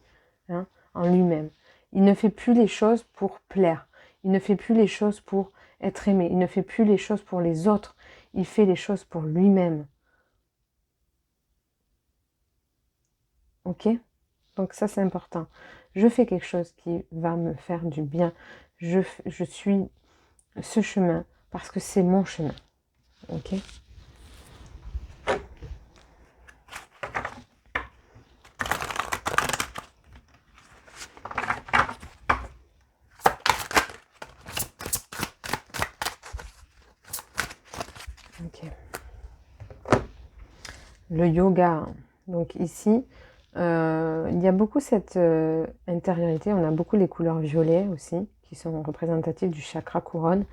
hein, en lui-même. Il ne fait plus les choses pour plaire. Il ne fait plus les choses pour être aimé. Il ne fait plus les choses pour les autres. Il fait les choses pour lui-même. Ok? Donc ça, c'est important. Je fais quelque chose qui va me faire du bien. Je suis ce chemin parce que c'est mon chemin. Ok? Ok. Le yoga. Donc ici, il y a beaucoup cette intériorité. On a beaucoup les couleurs violets aussi, qui sont représentatives du chakra couronne.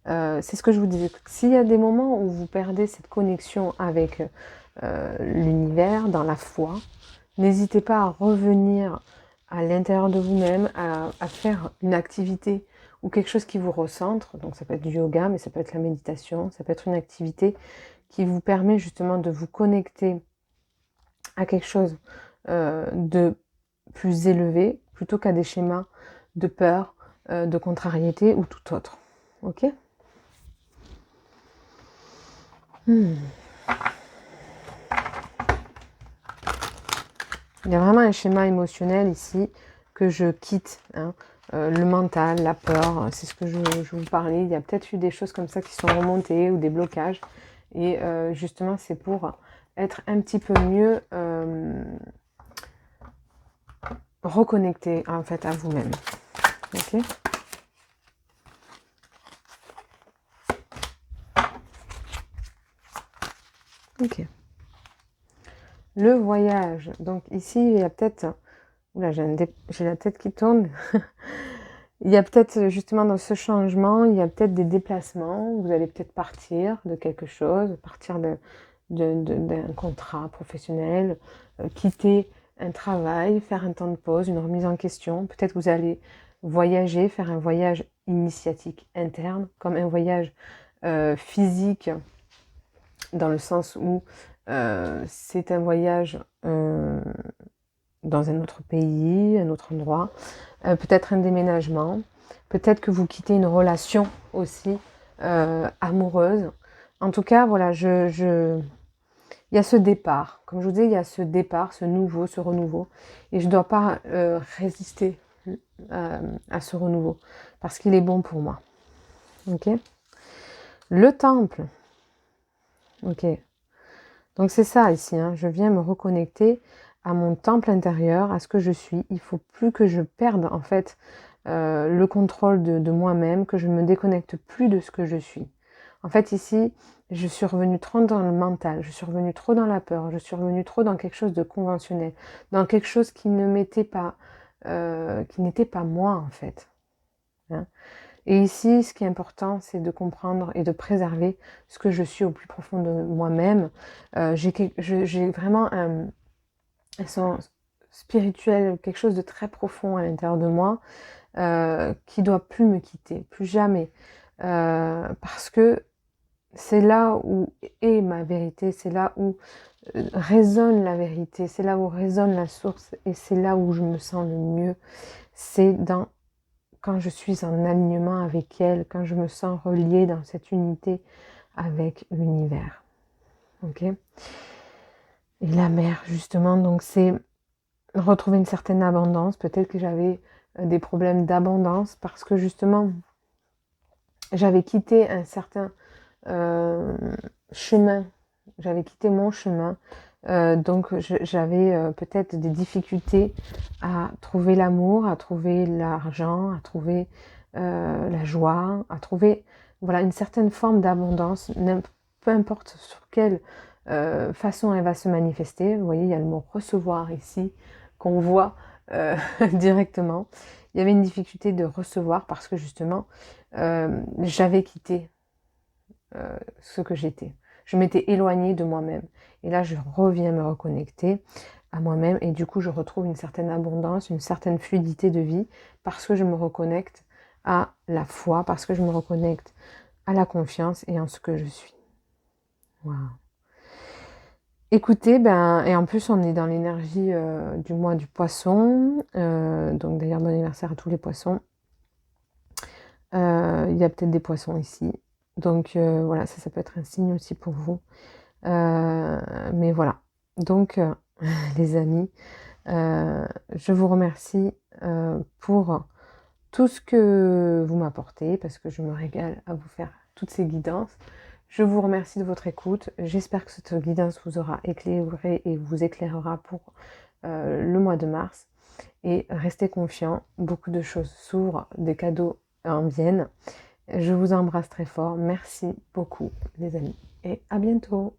C'est ce que je vous disais. S'il y a des moments où vous perdez cette connexion avec l'univers, dans la foi, n'hésitez pas à revenir à l'intérieur de vous-même, à faire une activité ou quelque chose qui vous recentre. Donc ça peut être du yoga, mais ça peut être la méditation, ça peut être une activité qui vous permet justement de vous connecter à quelque chose de plus élevé, plutôt qu'à des schémas de peur, de contrariété ou tout autre. Ok ? Il y a vraiment un schéma émotionnel ici que je quitte, hein. Le mental, la peur, c'est ce que je vous parlais. Il y a peut-être eu des choses comme ça qui sont remontées ou des blocages. Et justement, c'est pour être un petit peu mieux reconnecté en fait à vous-même. Ok ? Ok. Le voyage. Donc ici, il y a peut-être... Oula, j'ai la tête qui tourne. Il y a peut-être, justement, dans ce changement, il y a peut-être des déplacements. Vous allez peut-être partir de quelque chose, partir d'un contrat professionnel, quitter un travail, faire un temps de pause, une remise en question. Peut-être que vous allez voyager, faire un voyage initiatique interne, comme un voyage physique, dans le sens où c'est un voyage dans un autre pays, un autre endroit, peut-être un déménagement, peut-être que vous quittez une relation aussi amoureuse. En tout cas, voilà, il y a ce départ. Comme je vous dis, il y a ce départ, ce nouveau, ce renouveau. Et je ne dois pas résister à ce renouveau parce qu'il est bon pour moi. Ok ? Le temple. Ok. Donc c'est ça ici, hein. Je viens me reconnecter à mon temple intérieur, à ce que je suis. Il ne faut plus que je perde en fait le contrôle de moi-même, que je ne me déconnecte plus de ce que je suis. En fait ici, je suis revenue trop dans le mental, je suis revenue trop dans la peur, je suis revenue trop dans quelque chose de conventionnel, dans quelque chose qui ne m'était pas, qui n'était pas moi en fait. Hein. Et ici, ce qui est important, c'est de comprendre et de préserver ce que je suis au plus profond de moi-même. J'ai vraiment un sens spirituel, quelque chose de très profond à l'intérieur de moi, qui doit plus me quitter, plus jamais. Parce que c'est là où est ma vérité, c'est là où résonne la vérité, c'est là où résonne la source, et c'est là où je me sens le mieux. C'est quand je suis en alignement avec elle, quand je me sens reliée dans cette unité avec l'univers. Ok ? Et la mer, justement, donc c'est retrouver une certaine abondance. Peut-être que j'avais des problèmes d'abondance parce que justement, j'avais quitté un certain chemin. J'avais quitté mon chemin. Donc j'avais peut-être des difficultés à trouver l'amour, à trouver l'argent, à trouver la joie, à trouver voilà, une certaine forme d'abondance, peu importe sur quelle façon elle va se manifester. Vous voyez, il y a le mot recevoir ici, qu'on voit directement. Il y avait une difficulté de recevoir parce que justement, j'avais quitté ce que j'étais. Je m'étais éloignée de moi-même. Et là, je reviens me reconnecter à moi-même. Et du coup, je retrouve une certaine abondance, une certaine fluidité de vie parce que je me reconnecte à la foi, parce que je me reconnecte à la confiance et en ce que je suis. Wow. Écoutez, et en plus, on est dans l'énergie du mois du poisson. Donc, d'ailleurs, bon anniversaire à tous les poissons. Il y a peut-être des poissons ici. Donc voilà, ça peut être un signe aussi pour vous. Mais voilà. Donc les amis, je vous remercie pour tout ce que vous m'apportez parce que je me régale à vous faire toutes ces guidances. Je vous remercie de votre écoute. J'espère que cette guidance vous aura éclairé et vous éclairera pour le mois de mars. Et restez confiants, beaucoup de choses s'ouvrent, des cadeaux en viennent. Je vous embrasse très fort. Merci beaucoup les amis et à bientôt.